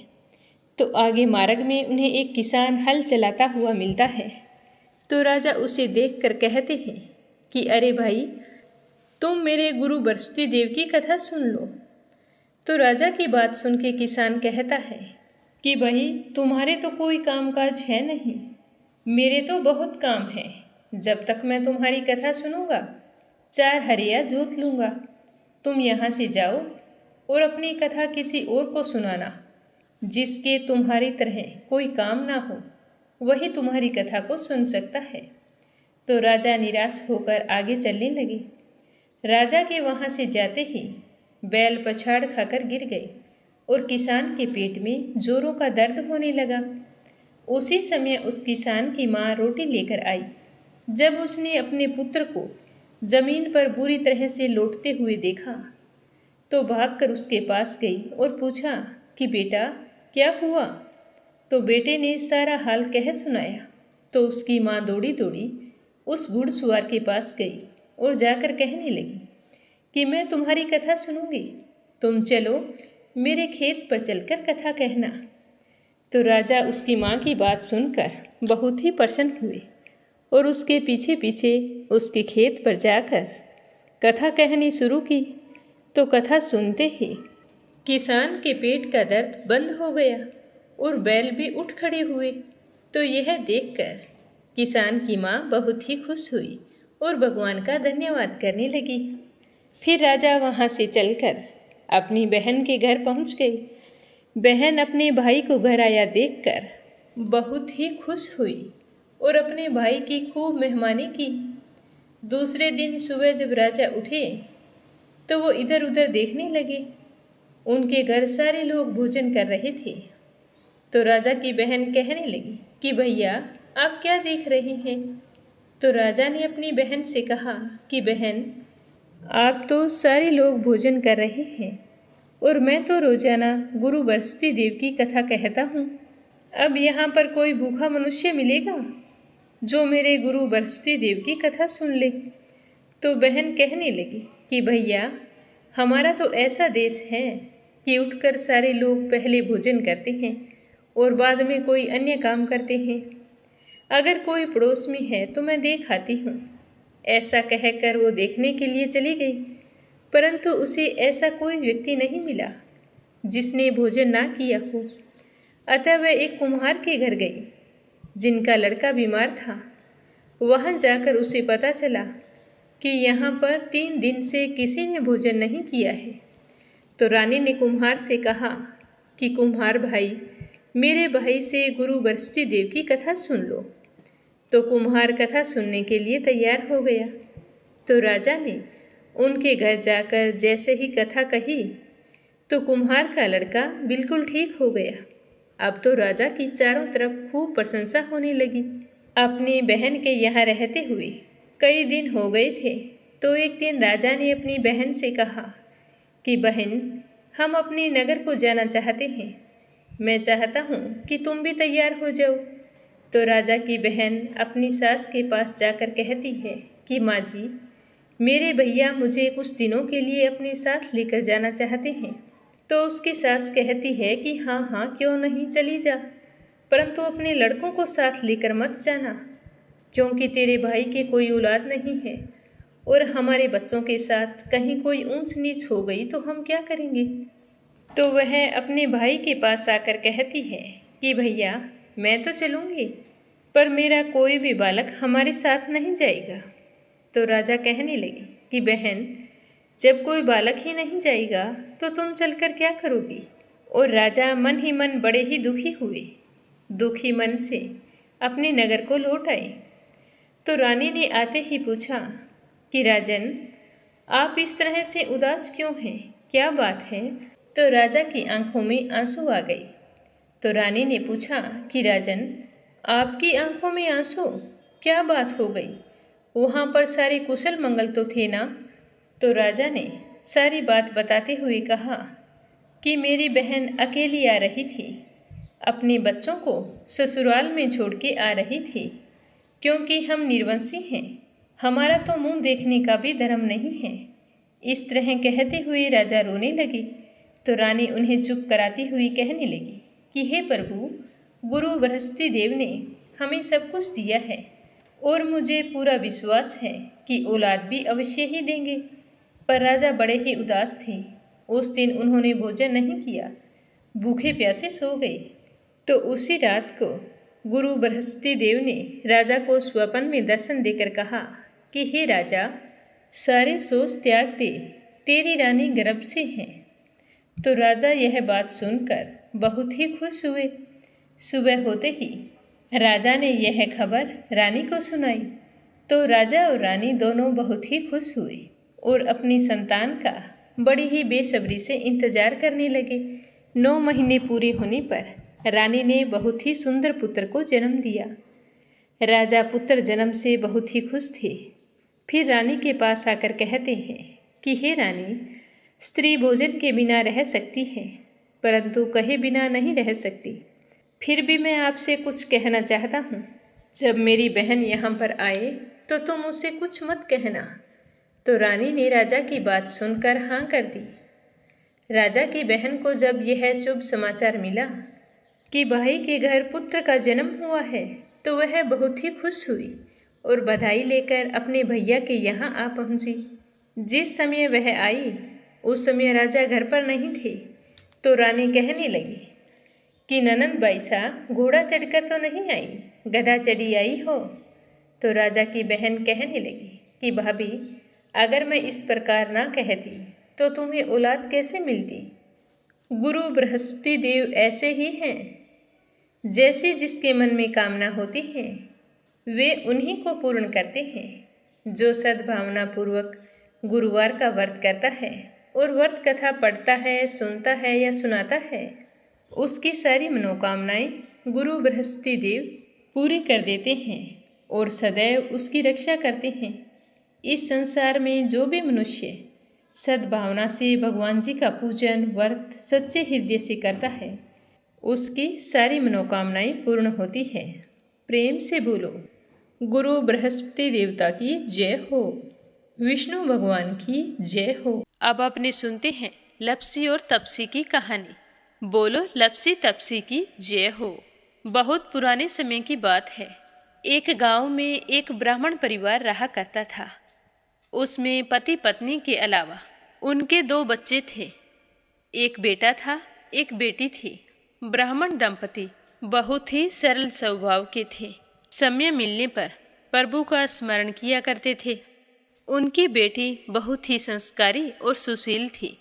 तो आगे मार्ग में उन्हें एक किसान हल चलाता हुआ मिलता है। तो राजा उसे देखकर कहते हैं कि अरे भाई, तुम मेरे गुरु बृहस्पति देव की कथा सुन लो। तो राजा की बात सुन के किसान कहता है कि भाई, तुम्हारे तो कोई कामकाज है नहीं, मेरे तो बहुत काम है। जब तक मैं तुम्हारी कथा सुनूंगा 4 हरिया जोत लूँगा। तुम यहाँ से जाओ और अपनी कथा किसी और को सुनाना, जिसके तुम्हारी तरह कोई काम ना हो, वही तुम्हारी कथा को सुन सकता है। तो राजा निराश होकर आगे चलने लगे। राजा के वहाँ से जाते ही बैल पछाड़ खाकर गिर गए और किसान के पेट में जोरों का दर्द होने लगा। उसी समय उस किसान की माँ रोटी लेकर आई। जब उसने अपने पुत्र को जमीन पर बुरी तरह से लौटते हुए देखा तो भागकर उसके पास गई और पूछा कि बेटा, क्या हुआ? तो बेटे ने सारा हाल कह सुनाया। तो उसकी माँ दौड़ी दौड़ी उस घुड़सवार के पास गई और जाकर कहने लगी कि मैं तुम्हारी कथा सुनूंगी, तुम चलो मेरे खेत पर चलकर कथा कहना। तो राजा उसकी माँ की बात सुनकर बहुत ही प्रसन्न हुए और उसके पीछे पीछे उसके खेत पर जाकर कथा कहनी शुरू की। तो कथा सुनते ही किसान के पेट का दर्द बंद हो गया और बैल भी उठ खड़े हुए। तो यह देखकर किसान की माँ बहुत ही खुश हुई और भगवान का धन्यवाद करने लगी। फिर राजा वहाँ से चलकर अपनी बहन के घर पहुँच गई। बहन अपने भाई को घर आया देखकर बहुत ही खुश हुई और अपने भाई की खूब मेहमानी की। दूसरे दिन सुबह जब राजा उठे तो वो इधर उधर देखने लगे। उनके घर सारे लोग भोजन कर रहे थे। तो राजा की बहन कहने लगी कि भैया, आप क्या देख रहे हैं? तो राजा ने अपनी बहन से कहा कि बहन, आप तो सारे लोग भोजन कर रहे हैं और मैं तो रोजाना गुरु बृहस्पति देव की कथा कहता हूँ। अब यहाँ पर कोई भूखा मनुष्य मिलेगा जो मेरे गुरु बृहस्पति देव की कथा सुन ले? तो बहन कहने लगी कि भैया, हमारा तो ऐसा देश है कि उठकर सारे लोग पहले भोजन करते हैं और बाद में कोई अन्य काम करते हैं। अगर कोई पड़ोस में है तो मैं देख आती हूँ। ऐसा कहकर वो देखने के लिए चली गई, परंतु उसे ऐसा कोई व्यक्ति नहीं मिला जिसने भोजन ना किया हो। अतः वह एक कुम्हार के घर गई जिनका लड़का बीमार था। वहाँ जाकर उसे पता चला कि यहाँ पर 3 दिन से किसी ने भोजन नहीं किया है। तो रानी ने कुम्हार से कहा कि कुम्हार भाई, मेरे भाई से गुरु बृहस्पति देव की कथा सुन लो। तो कुम्हार कथा सुनने के लिए तैयार हो गया। तो राजा ने उनके घर जाकर जैसे ही कथा कही तो कुम्हार का लड़का बिल्कुल ठीक हो गया। अब तो राजा की चारों तरफ खूब प्रशंसा होने लगी। अपनी बहन के यहाँ रहते हुए कई दिन हो गए थे। तो एक दिन राजा ने अपनी बहन से कहा कि बहन, हम अपने नगर को जाना चाहते हैं। मैं चाहता हूँ कि तुम भी तैयार हो जाओ। तो राजा की बहन अपनी सास के पास जाकर कहती है कि माँ जी, मेरे भैया मुझे कुछ दिनों के लिए अपने साथ लेकर जाना चाहते हैं। तो उसकी सास कहती है कि हाँ हाँ, क्यों नहीं, चली जा, परंतु अपने लड़कों को साथ लेकर मत जाना, क्योंकि तेरे भाई के कोई औलाद नहीं है और हमारे बच्चों के साथ कहीं कोई ऊंच नीच हो गई तो हम क्या करेंगे। तो वह अपने भाई के पास आकर कहती है कि भैया, मैं तो चलूँगी, पर मेरा कोई भी बालक हमारे साथ नहीं जाएगा। तो राजा कहने लगे कि बहन, जब कोई बालक ही नहीं जाएगा तो तुम चलकर क्या करोगी। और राजा मन ही मन बड़े ही दुखी हुए। दुखी मन से अपने नगर को लौट आए। तो रानी ने आते ही पूछा कि राजन, आप इस तरह से उदास क्यों हैं, क्या बात है। तो राजा की आंखों में आंसू आ गए। तो रानी ने पूछा कि राजन, आपकी आंखों में आंसू, क्या बात हो गई, वहाँ पर सारे कुशल मंगल तो थे ना। तो राजा ने सारी बात बताते हुए कहा कि मेरी बहन अकेली आ रही थी, अपने बच्चों को ससुराल में छोड़ के आ रही थी, क्योंकि हम निर्वंशी हैं, हमारा तो मुंह देखने का भी धर्म नहीं है। इस तरह कहते हुए राजा रोने लगे। तो रानी उन्हें चुप कराती हुई कहने लगी कि हे प्रभु, गुरु बृहस्पति देव ने हमें सब कुछ दिया है और मुझे पूरा विश्वास है कि औलाद भी अवश्य ही देंगे। पर राजा बड़े ही उदास थे। उस दिन उन्होंने भोजन नहीं किया, भूखे प्यासे सो गए। तो उसी रात को गुरु बृहस्पति देव ने राजा को स्वप्न में दर्शन देकर कहा कि हे राजा, सारे सोच त्याग दे, तेरी रानी गर्भ से है। तो राजा यह बात सुनकर बहुत ही खुश हुए। सुबह होते ही राजा ने यह खबर रानी को सुनाई। तो राजा और रानी दोनों बहुत ही खुश हुए और अपनी संतान का बड़ी ही बेसब्री से इंतजार करने लगे। 9 महीने पूरे होने पर रानी ने बहुत ही सुंदर पुत्र को जन्म दिया। राजा पुत्र जन्म से बहुत ही खुश थे। फिर रानी के पास आकर कहते हैं कि हे रानी, स्त्री भोजन के बिना रह सकती है, परंतु कहे बिना नहीं रह सकती। फिर भी मैं आपसे कुछ कहना चाहता हूँ। जब मेरी बहन यहाँ पर आए तो तुम उसे कुछ मत कहना। तो रानी ने राजा की बात सुनकर हाँ कर दी। राजा की बहन को जब यह शुभ समाचार मिला कि भाई के घर पुत्र का जन्म हुआ है तो वह बहुत ही खुश हुई और बधाई लेकर अपने भैया के यहाँ आ पहुँची। जिस समय वह आई उस समय राजा घर पर नहीं थे। तो रानी कहने लगी कि ननंद बाईसा, घोड़ा चढ़कर तो नहीं आई, गधा चढ़ी आई हो। तो राजा की बहन कहने लगी कि भाभी, अगर मैं इस प्रकार ना कहती तो तुम्हें औलाद कैसे मिलती। गुरु बृहस्पति देव ऐसे ही हैं, जैसी जिसके मन में कामना होती है वे उन्हीं को पूर्ण करते हैं। जो सद्भावना पूर्वक गुरुवार का व्रत करता है और व्रत कथा पढ़ता है, सुनता है या सुनाता है, उसकी सारी मनोकामनाएं गुरु बृहस्पति देव पूरी कर देते हैं और सदैव उसकी रक्षा करते हैं। इस संसार में जो भी मनुष्य सद्भावना से भगवान जी का पूजन व्रत सच्चे हृदय से करता है, उसकी सारी मनोकामनाएं पूर्ण होती है। प्रेम से बोलो, गुरु बृहस्पति देवता की जय हो, विष्णु भगवान की जय हो। अब आपने सुनते हैं लपसी और तपसी की कहानी। बोलो लपसी तपसी की जय हो। बहुत पुराने समय की बात है। एक गांव में एक ब्राह्मण परिवार रहा करता था। उसमें पति पत्नी के अलावा उनके 2 बच्चे थे। एक बेटा था, एक बेटी थी। ब्राह्मण दंपति बहुत ही सरल स्वभाव के थे। समय मिलने पर प्रभु का स्मरण किया करते थे उनकी बेटी बहुत ही संस्कारी और सुशील थी,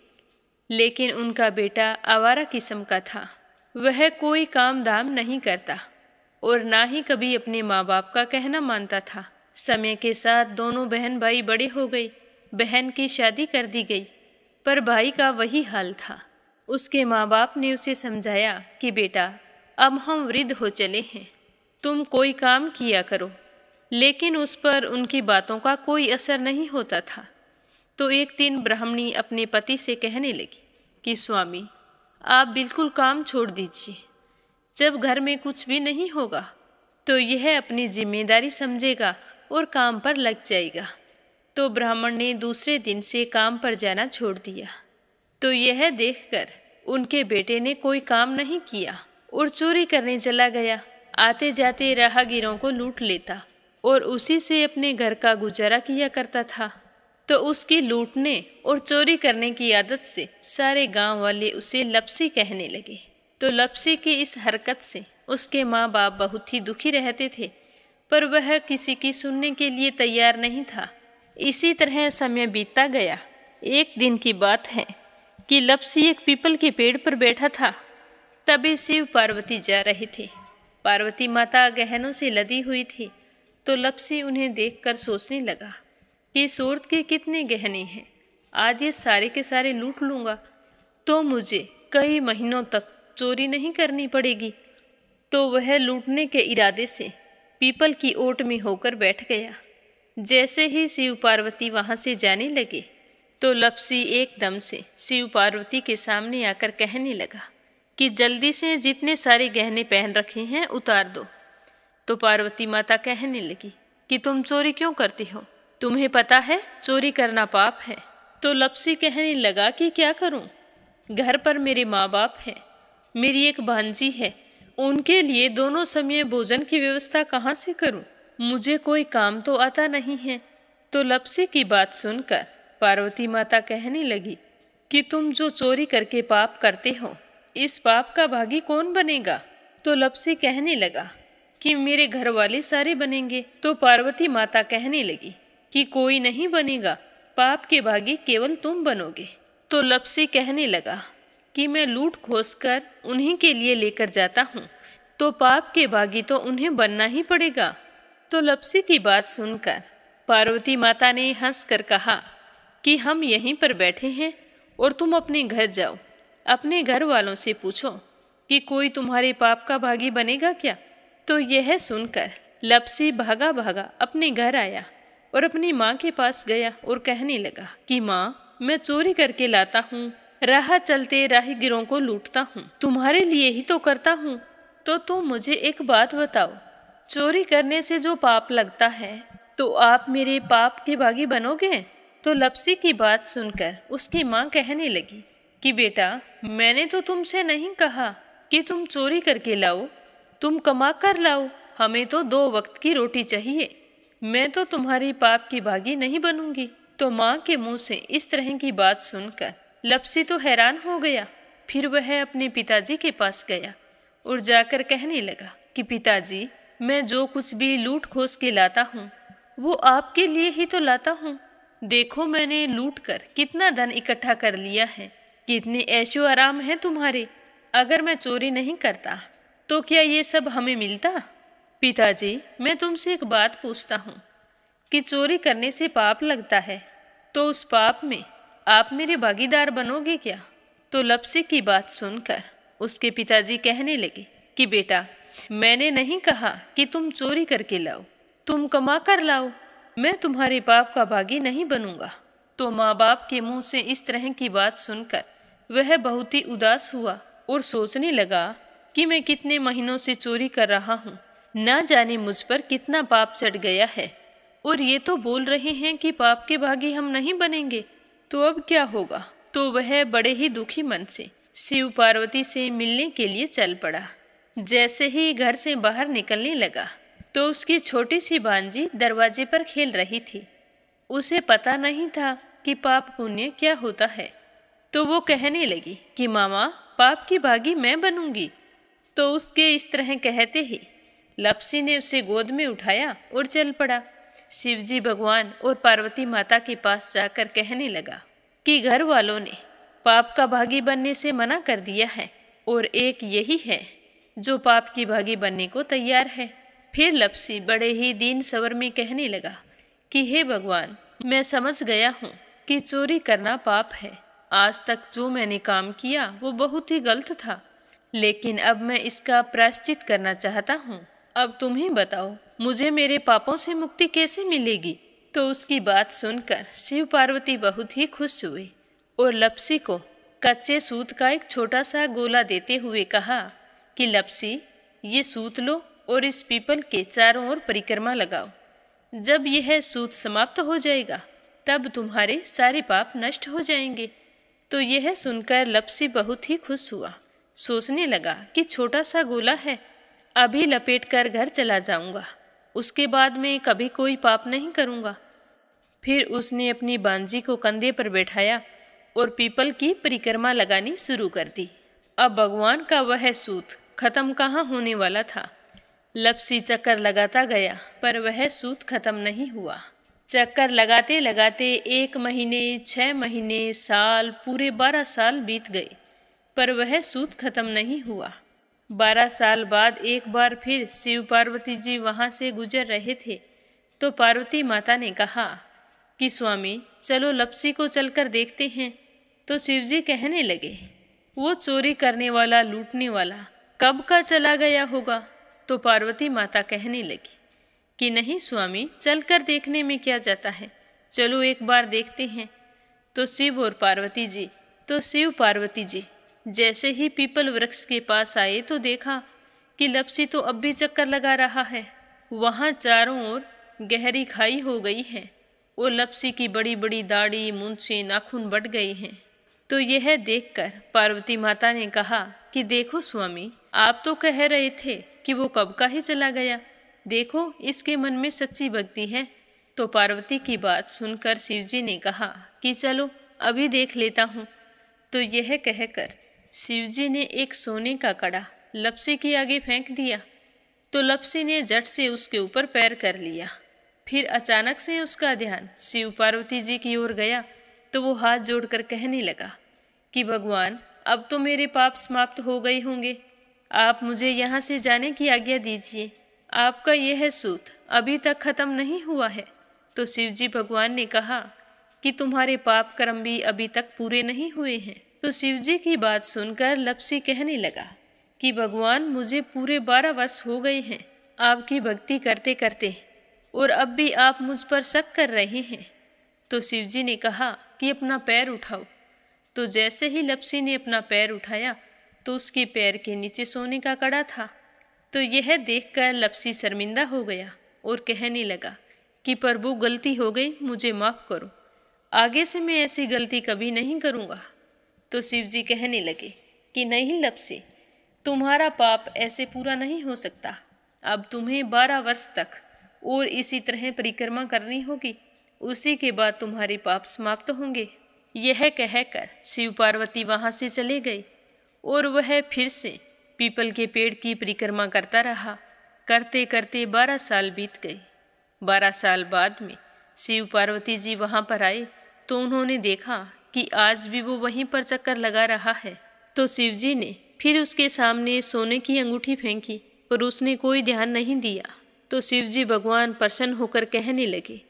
लेकिन उनका बेटा आवारा किस्म का था। वह कोई काम धाम नहीं करता और ना ही कभी अपने माँ बाप का कहना मानता था। समय के साथ दोनों बहन भाई बड़े हो गए। बहन की शादी कर दी गई, पर भाई का वही हाल था। उसके माँ बाप ने उसे समझाया कि बेटा, अब हम वृद्ध हो चले हैं, तुम कोई काम किया करो, लेकिन उस पर उनकी बातों का कोई असर नहीं होता था। तो एक दिन ब्राह्मणी अपने पति से कहने लगी कि स्वामी, आप बिल्कुल काम छोड़ दीजिए। जब घर में कुछ भी नहीं होगा तो यह अपनी जिम्मेदारी समझेगा और काम पर लग जाएगा। तो ब्राह्मण ने दूसरे दिन से काम पर जाना छोड़ दिया। तो यह देखकर उनके बेटे ने कोई काम नहीं किया और चोरी करने चला गया। आते जाते राहगीरों को लूट लेता और उसी से अपने घर का गुजारा किया करता था। तो उसकी लूटने और चोरी करने की आदत से सारे गांव वाले उसे लपसी कहने लगे। तो लपसी की इस हरकत से उसके माँ बाप बहुत ही दुखी रहते थे, पर वह किसी की सुनने के लिए तैयार नहीं था। इसी तरह समय बीतता गया। एक दिन की बात है कि लपसी एक पीपल के पेड़ पर बैठा था। तभी शिव पार्वती जा रहे थे। पार्वती माता गहनों से लदी हुई थी। तो लपसी उन्हें देखकर सोचने लगा कि सूरत के कितने गहने हैं, आज ये सारे के सारे लूट लूँगा तो मुझे कई महीनों तक चोरी नहीं करनी पड़ेगी। तो वह लूटने के इरादे से पीपल की ओट में होकर बैठ गया। जैसे ही शिव पार्वती वहाँ से जाने लगे तो लपसी एकदम से शिव पार्वती के सामने आकर कहने लगा कि जल्दी से जितने सारे गहने पहन रखे हैं उतार दो। तो पार्वती माता कहने लगी कि तुम चोरी क्यों करती हो, तुम्हें पता है चोरी करना पाप है। तो लपसी कहने लगा कि क्या करूं, घर पर मेरे माँ बाप हैं, मेरी एक भांजी है, उनके लिए दोनों समय भोजन की व्यवस्था कहाँ से करूं, मुझे कोई काम तो आता नहीं है। तो लपसी की बात सुनकर पार्वती माता कहने लगी कि तुम जो चोरी करके पाप करते हो, इस पाप का भागी कौन बनेगा। तो लपसी कहने लगा कि मेरे घर वाले सारे बनेंगे। तो पार्वती माता कहने लगी कि कोई नहीं बनेगा, पाप के भागी केवल तुम बनोगे। तो लपसी कहने लगा कि मैं लूट खोस कर उन्हीं के लिए लेकर जाता हूँ, तो पाप के भागी तो उन्हें बनना ही पड़ेगा। तो लपसी की बात सुनकर पार्वती माता ने हंसकर कहा कि हम यहीं पर बैठे हैं और तुम अपने घर जाओ, अपने घर वालों से पूछो कि कोई तुम्हारे पाप का भागी बनेगा क्या। तो यह सुनकर लपसी भागा भागा अपने घर आया और अपनी माँ के पास गया और कहने लगा कि माँ, मैं चोरी करके लाता हूँ, राह चलते राहगीरों को लूटता हूँ, तुम्हारे लिए ही तो करता हूँ। तो तुम मुझे एक बात बताओ, चोरी करने से जो पाप लगता है तो आप मेरे पाप के भागी बनोगे। तो लपसी की बात सुनकर उसकी माँ कहने लगी कि बेटा, मैंने तो तुमसे नहीं कहा कि तुम चोरी करके लाओ, तुम कमा कर लाओ, हमें तो 2 वक्त की रोटी चाहिए, मैं तो तुम्हारी पाप की भागी नहीं बनूंगी। तो माँ के मुंह से इस तरह की बात सुनकर लपसी तो हैरान हो गया। फिर वह अपने पिताजी के पास गया और जाकर कहने लगा कि पिताजी, मैं जो कुछ भी लूट खोस के लाता हूँ वो आपके लिए ही तो लाता हूँ। देखो मैंने लूट कर कितना धन इकट्ठा कर लिया है, कितने ऐशो आराम है तुम्हारे। अगर मैं चोरी नहीं करता तो क्या ये सब हमें मिलता। पिताजी, मैं तुमसे एक बात पूछता हूँ कि चोरी करने से पाप लगता है, तो उस पाप में आप मेरे भागीदार बनोगे क्या। तो लपसी की बात सुनकर उसके पिताजी कहने लगे कि बेटा, मैंने नहीं कहा कि तुम चोरी करके लाओ, तुम कमा कर लाओ, मैं तुम्हारे पाप का भागी नहीं बनूंगा। तो माँ बाप के मुंह से इस तरह की बात सुनकर वह बहुत ही उदास हुआ और सोचने लगा कि मैं कितने महीनों से चोरी कर रहा हूँ, ना जाने मुझ पर कितना पाप चढ़ गया है, और ये तो बोल रहे हैं कि पाप के भागी हम नहीं बनेंगे, तो अब क्या होगा। तो वह बड़े ही दुखी मन से शिव पार्वती से मिलने के लिए चल पड़ा। जैसे ही घर से बाहर निकलने लगा तो उसकी छोटी सी भांजी दरवाजे पर खेल रही थी। उसे पता नहीं था कि पाप पुण्य क्या होता है। तो वो कहने लगी कि मामा, पाप की भागी मैं बनूंगी। तो उसके इस तरह कहते ही लपसी ने उसे गोद में उठाया और चल पड़ा। शिवजी भगवान और पार्वती माता के पास जाकर कहने लगा कि घर वालों ने पाप का भागी बनने से मना कर दिया है और एक यही है जो पाप की भागी बनने को तैयार है। फिर लप्सी बड़े ही दीन स्वर में कहने लगा कि हे भगवान, मैं समझ गया हूँ कि चोरी करना पाप है। आज तक जो मैंने काम किया वो बहुत ही गलत था, लेकिन अब मैं इसका प्रायश्चित करना चाहता हूँ। अब तुम ही बताओ, मुझे मेरे पापों से मुक्ति कैसे मिलेगी? तो उसकी बात सुनकर शिव पार्वती बहुत ही खुश हुए और लप्सी को कच्चे सूत का एक छोटा सा गोला देते हुए कहा कि लप्सी, ये सूत लो और इस पीपल के चारों ओर परिक्रमा लगाओ। जब यह सूत समाप्त हो जाएगा तब तुम्हारे सारे पाप नष्ट हो जाएंगे। तो यह सुनकर लप्सी बहुत ही खुश हुआ। सोचने लगा कि छोटा सा गोला है, अभी लपेटकर घर चला जाऊंगा, उसके बाद में कभी कोई पाप नहीं करूंगा। फिर उसने अपनी बांजी को कंधे पर बैठाया और पीपल की परिक्रमा लगानी शुरू कर दी। अब भगवान का वह सूत खत्म कहाँ होने वाला था। लप्सी चक्कर लगाता गया पर वह सूत खत्म नहीं हुआ। चक्कर लगाते लगाते 1 महीने, 6 महीने, साल, पूरे 12 साल बीत गए पर वह सूत खत्म नहीं हुआ। 12 साल बाद एक बार फिर शिव पार्वती जी वहाँ से गुजर रहे थे तो पार्वती माता ने कहा कि स्वामी, चलो लप्सी को चलकर देखते हैं। तो शिवजी कहने लगे, वो चोरी करने वाला, लूटने वाला कब का चला गया होगा? तो पार्वती माता कहने लगी कि नहीं स्वामी, चलकर देखने में क्या जाता है, चलो एक बार देखते हैं। तो शिव पार्वती जी जैसे ही पीपल वृक्ष के पास आए तो देखा कि लप्सी तो अब भी चक्कर लगा रहा है। वहाँ चारों ओर गहरी खाई हो गई है और लप्सी की बड़ी बड़ी दाढ़ी, मूंछें, नाखून बढ़ गए हैं। तो यह देखकर पार्वती माता ने कहा कि देखो स्वामी, आप तो कह रहे थे कि वो कब का ही चला गया, देखो इसके मन में सच्ची भक्ति है। तो पार्वती की बात सुनकर शिवजी ने कहा कि चलो अभी देख लेता हूँ। तो यह कहकर शिवजी ने एक सोने का कड़ा लप्सी के आगे फेंक दिया। तो लप्सी ने झट से उसके ऊपर पैर कर लिया। फिर अचानक से उसका ध्यान शिव पार्वती जी की ओर गया तो वो हाथ जोड़कर कहने लगा कि भगवान, अब तो मेरे पाप समाप्त हो गए होंगे, आप मुझे यहाँ से जाने की आज्ञा दीजिए। आपका यह सूत अभी तक खत्म नहीं हुआ है। तो शिवजी भगवान ने कहा कि तुम्हारे पाप कर्म भी अभी तक पूरे नहीं हुए हैं। तो शिवजी की बात सुनकर लप्सी कहने लगा कि भगवान, मुझे पूरे 12 वर्ष हो गए हैं आपकी भक्ति करते करते, और अब भी आप मुझ पर शक कर रहे हैं। तो शिवजी ने कहा कि अपना पैर उठाओ। तो जैसे ही लप्सी ने अपना पैर उठाया तो उसके पैर के नीचे सोने का कड़ा था। तो यह देखकर लप्सी शर्मिंदा हो गया और कहने लगा कि प्रभु, गलती हो गई, मुझे माफ़ करो, आगे से मैं ऐसी गलती कभी नहीं करूँगा। तो शिवजी कहने लगे कि नहीं लप्सी, तुम्हारा पाप ऐसे पूरा नहीं हो सकता। अब तुम्हें 12 वर्ष तक और इसी तरह परिक्रमा करनी होगी, उसी के बाद तुम्हारे पाप समाप्त होंगे। यह कहकर शिव पार्वती वहाँ से चले गए और वह फिर से पीपल के पेड़ की परिक्रमा करता रहा। करते करते 12 साल बीत गए। 12 साल बाद में शिव पार्वती जी वहाँ पर आए तो उन्होंने देखा कि आज भी वो वहीं पर चक्कर लगा रहा है। तो शिवजी ने फिर उसके सामने सोने की अंगूठी फेंकी पर उसने कोई ध्यान नहीं दिया। तो शिवजी भगवान प्रसन्न होकर कहने लगे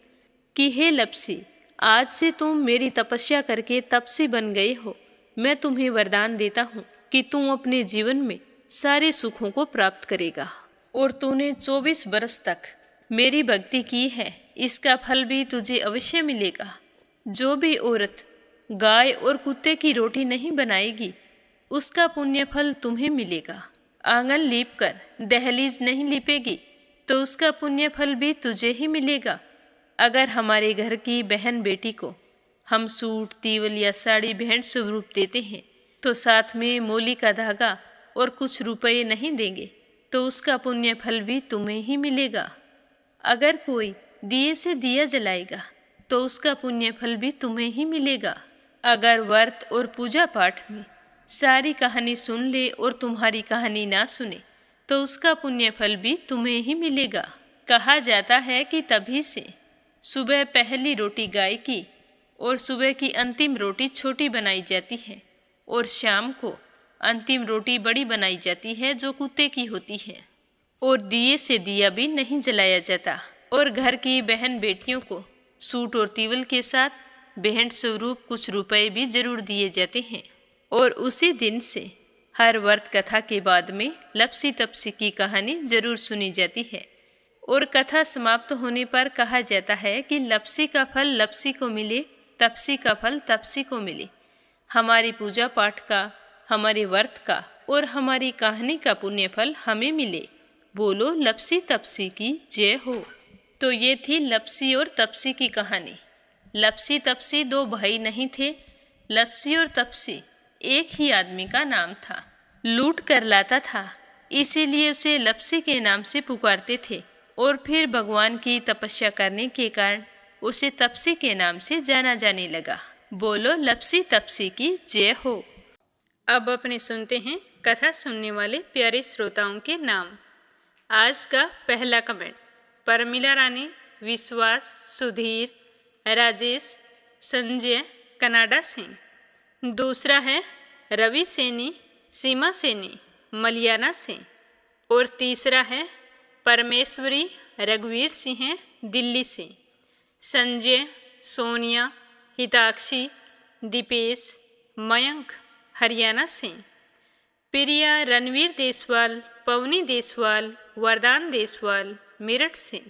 कि हे लप्सी, आज से तुम मेरी तपस्या करके तपसी बन गए हो। मैं तुम्हें वरदान देता हूँ कि तुम अपने जीवन में सारे सुखों को प्राप्त करेगा। और तूने 24 बरस तक मेरी भक्ति की है, इसका फल भी तुझे अवश्य मिलेगा। जो भी औरत गाय और कुत्ते की रोटी नहीं बनाएगी, उसका पुण्य फल तुम्हें मिलेगा। आंगन लीप कर दहलीज नहीं लीपेगी तो उसका पुण्य फल भी तुझे ही मिलेगा। अगर हमारे घर की बहन बेटी को हम सूट, तीवल या साड़ी भेंट स्वरूप देते हैं तो साथ में मोली का धागा और कुछ रुपये नहीं देंगे तो उसका पुण्य फल भी तुम्हें ही मिलेगा। अगर कोई दिए से दिया जलाएगा तो उसका पुण्य फल भी तुम्हें ही मिलेगा। अगर व्रत और पूजा पाठ में सारी कहानी सुन ले और तुम्हारी कहानी ना सुने तो उसका पुण्य फल भी तुम्हें ही मिलेगा। कहा जाता है कि तभी से सुबह पहली रोटी गाय की और सुबह की अंतिम रोटी छोटी बनाई जाती है और शाम को अंतिम रोटी बड़ी बनाई जाती है जो कुत्ते की होती है। और दिए से दिया भी नहीं जलाया जाता और घर की बहन बेटियों को सूट और तीवल के साथ भेंट स्वरूप कुछ रुपए भी जरूर दिए जाते हैं। और उसी दिन से हर व्रत कथा के बाद में लपसी तपसी की कहानी जरूर सुनी जाती है और कथा समाप्त होने पर कहा जाता है कि लपसी का फल लपसी को मिले, तपसी का फल तपसी को मिले। हमारी पूजा पाठ का, हमारे व्रत का और हमारी कहानी का पुण्य फल हमें मिले। बोलो लपसी तपसी की जय हो। तो ये थी लपसी और तपसी की कहानी। लपसी तपसी दो भाई नहीं थे। लपसी और तपसी एक ही आदमी का नाम था। लूट कर लाता था, इसीलिए उसे लपसी के नाम से पुकारते थे और फिर भगवान की तपस्या करने के कारण उसे तपसी के नाम से जाना जाने लगा। बोलो लपसी तपसी की जय हो। अब अपने सुनते हैं कथा सुनने वाले प्यारे श्रोताओं के नाम। आज का पहला कमेंट परमिला रानी, विश्वास, सुधीर, राजेश, संजय कनाडा से। दूसरा है रवि सैनी, सीमा सैनी, मलियाना से। और तीसरा है परमेश्वरी, रघुवीर सिंह, दिल्ली से। संजय, सोनिया, हिताक्षी, दीपेश, मयंक, हरियाणा से। प्रिया, रणवीर देसवाल, पवनी देसवाल, वरदान देसवाल, मेरठ से।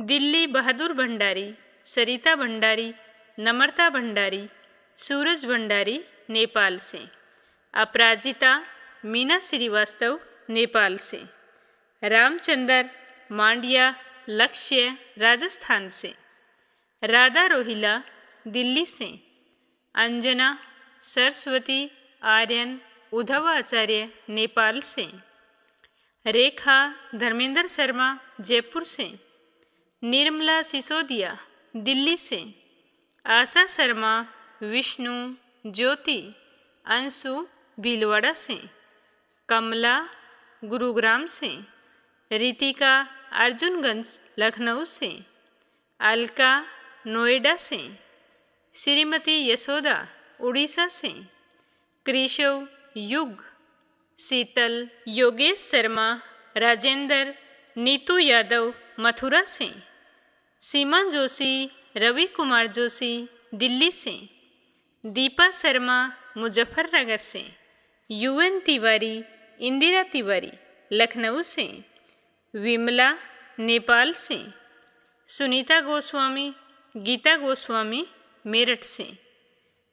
दिल्ली, बहादुर भंडारी, सरिता भंडारी, नम्रता भंडारी, सूरज भंडारी, नेपाल से। अपराजिता, मीना श्रीवास्तव, नेपाल से। रामचंद्र, मांडिया, लक्ष्य, राजस्थान से। राधा रोहिला, दिल्ली से। अंजना, सरस्वती, आर्यन, उद्धव आचार्य, नेपाल से। रेखा, धर्मेंद्र शर्मा, जयपुर से। निर्मला सिसोदिया, दिल्ली से। आशा शर्मा, विष्णु, ज्योति, अंशु, भीलवाड़ा से। कमला, गुरुग्राम से। रितिका, अर्जुनगंज, लखनऊ से। अलका, नोएडा से। श्रीमती यशोदा, उड़ीसा से। केशव, युग। शीतल, योगेश शर्मा, राजेंद्र, नीतू यादव, मथुरा से। सीमा जोशी, रवि कुमार जोशी, दिल्ली से। दीपा शर्मा, मुजफ्फरनगर से। यूएन तिवारी, इंदिरा तिवारी, लखनऊ से। विमला, नेपाल से। सुनीता गोस्वामी, गीता गोस्वामी, मेरठ से।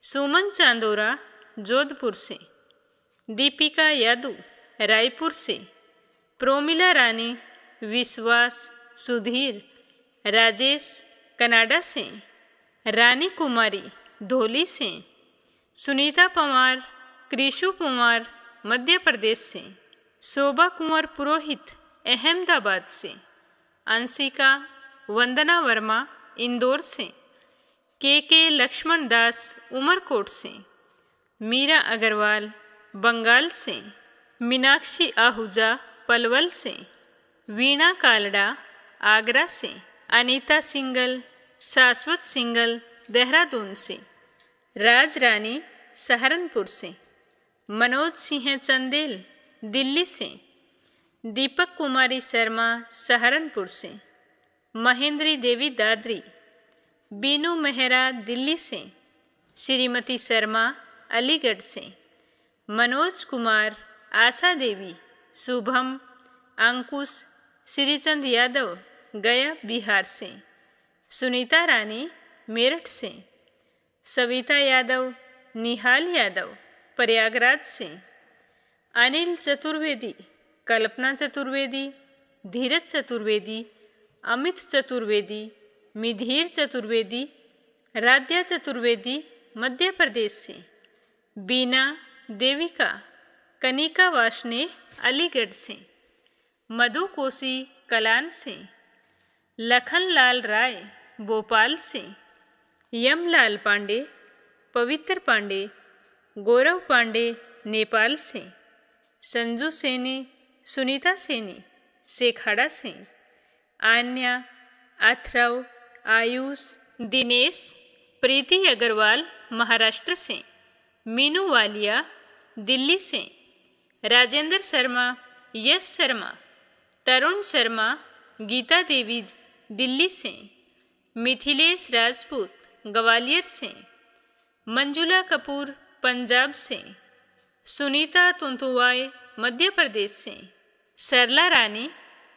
सुमन चांदोरा, जोधपुर से। दीपिका यादव, रायपुर से। प्रोमिला रानी, विश्वास, सुधीर, राजेश, कनाडा से। रानी कुमारी, धोली से। सुनीता पवार, कृषु कुमार, मध्य प्रदेश से। शोभा कुमार पुरोहित, अहमदाबाद से। अंशिका, वंदना वर्मा, इंदौर से। के लक्ष्मण दास, उमरकोट से। मीरा अग्रवाल, बंगाल से। मीनाक्षी आहूजा, पलवल से। वीणा कालड़ा, आगरा से। अनीता सिंगल, शाश्वत सिंगल, देहरादून से। राज रानी, सहारनपुर से। मनोज सिंह चंदेल, दिल्ली से। दीपक कुमारी शर्मा, सहारनपुर से। महेंद्री देवी दादरी। बीनू मेहरा, दिल्ली से। श्रीमती शर्मा, अलीगढ़ से। मनोज कुमार, आशा देवी, शुभम, अंकुश, श्रीचंद यादव, गया, बिहार से। सुनीता रानी, मेरठ से। सविता यादव, निहाल यादव, प्रयागराज से। अनिल चतुर्वेदी, कल्पना चतुर्वेदी, धीरज चतुर्वेदी, अमित चतुर्वेदी, मिधीर चतुर्वेदी, राध्या चतुर्वेदी, मध्य प्रदेश से। बीना, देविका, कनिका वाशने, अलीगढ़ से। मधु कोशी, कलान से। लखनलाल राय, भोपाल से। यमलाल पांडे, पवित्र पांडे, गौरव पांडे, नेपाल से। संजू सैनी, सुनीता सैनी, सेखाड़ा से। आन्या, अथरव, आयुष, दिनेश, प्रीति अग्रवाल महाराष्ट्र से, मीनू वालिया दिल्ली से, राजेंद्र शर्मा, यश शर्मा, तरुण शर्मा, गीता देवी दिल्ली से, मिथिलेश राजपूत ग्वालियर से, मंजुला कपूर पंजाब से, सुनीता तुंतुवाई मध्य प्रदेश से, सरला रानी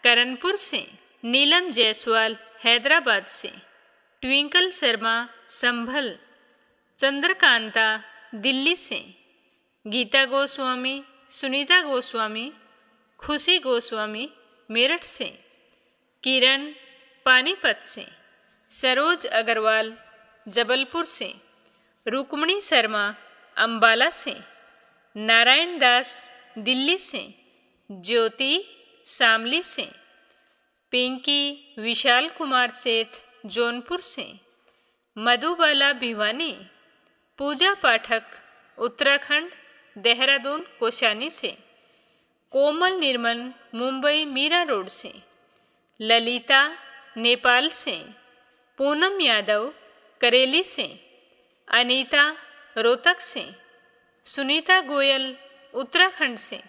करणपुर से, नीलम जायसवाल हैदराबाद से, ट्विंकल शर्मा संभल, चंद्रकांता दिल्ली से, गीता गोस्वामी, सुनीता गोस्वामी, खुशी गोस्वामी मेरठ से, किरण पानीपत से, सरोज अग्रवाल जबलपुर से, रुक्मणी शर्मा अंबाला से, नारायण दास दिल्ली से, ज्योति शामली से, पिंकी विशाल कुमार सेठ जौनपुर से, मधुबाला भिवानी, पूजा पाठक उत्तराखंड देहरादून कोशानी से, कोमल निर्मल मुंबई मीरा रोड से, ललिता नेपाल से, पूनम यादव करेली से, अनीता रोहतक से, सुनीता गोयल उत्तराखंड से,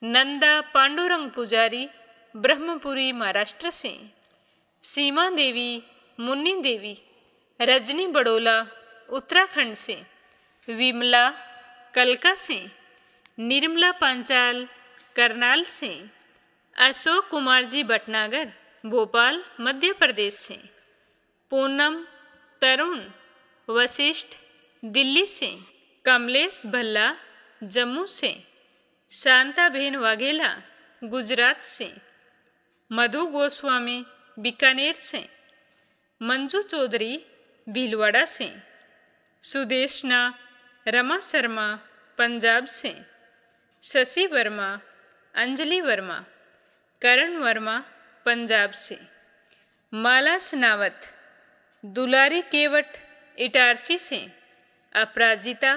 नंदा पांडुरंग पुजारी ब्रह्मपुरी महाराष्ट्र से, सीमा देवी, मुन्नी देवी, रजनी बड़ोला उत्तराखंड से, विमला कलका से, निर्मला पांचाल करनाल से, अशोक कुमार जी भटनागर भोपाल मध्य प्रदेश से, पूनम तरुण वशिष्ठ दिल्ली से, कमलेश भल्ला जम्मू से, शांताबेन वाघेला गुजरात से, मधु गोस्वामी बीकानेर से, मंजू चौधरी भीलवाड़ा से, सुदेशना रमा शर्मा पंजाब से, शशि वर्मा, अंजलि वर्मा, करण वर्मा पंजाब से, माला सनावत, दुलारी केवट इटारसी से, अपराजिता,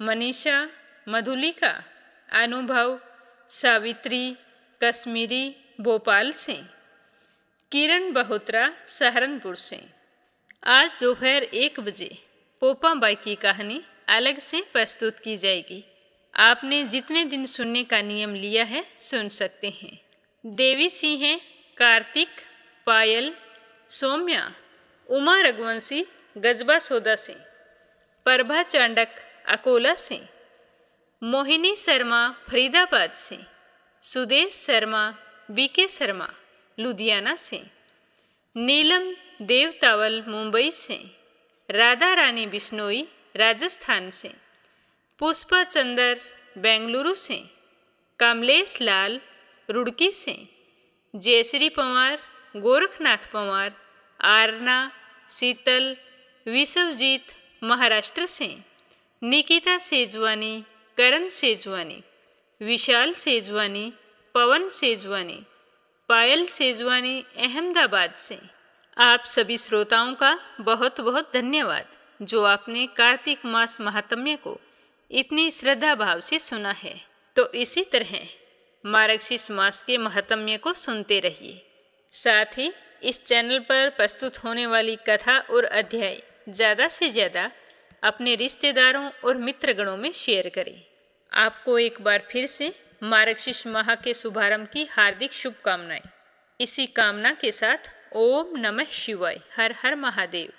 मनीषा, मधुलिका, अनुभव, सावित्री कश्मीरी भोपाल से, किरण बहोत्रा सहारनपुर से। आज दोपहर 1 बजे पोपाबाई की कहानी अलग से प्रस्तुत की जाएगी। आपने जितने दिन सुनने का नियम लिया है सुन सकते हैं। देवी सिंह हैं कार्तिक, पायल, सौम्या, उमा रघुवंशी गजबा सौदा से, प्रभा चांडक अकोला से, मोहिनी शर्मा फरीदाबाद से, सुदेश शर्मा बीके शर्मा लुधियाना से, नीलम देवतावल मुंबई से, राधा रानी बिश्नोई राजस्थान से, पुष्पा चंदर बेंगलुरु से, कमलेश लाल रुड़की से, जयश्री पंवार, गोरखनाथ पंवार, आरना, शीतल, विश्वजीत महाराष्ट्र से, निकिता सेजवानी, करण सेजवानी, विशाल सेजवानी, पवन सेजवानी, पायल सेजवानी अहमदाबाद से। आप सभी श्रोताओं का बहुत बहुत धन्यवाद जो आपने कार्तिक मास महात्म्य को इतनी श्रद्धा भाव से सुना है। तो इसी तरह मार्गशीर्ष मास के महात्म्य को सुनते रहिए। साथ ही इस चैनल पर प्रस्तुत होने वाली कथा और अध्याय ज़्यादा से ज़्यादा अपने रिश्तेदारों और मित्रगणों में शेयर करें। आपको एक बार फिर से मार्गशीर्ष माह के शुभारंभ की हार्दिक शुभकामनाएं। इसी कामना के साथ ओम नमः शिवाय, हर हर महादेव।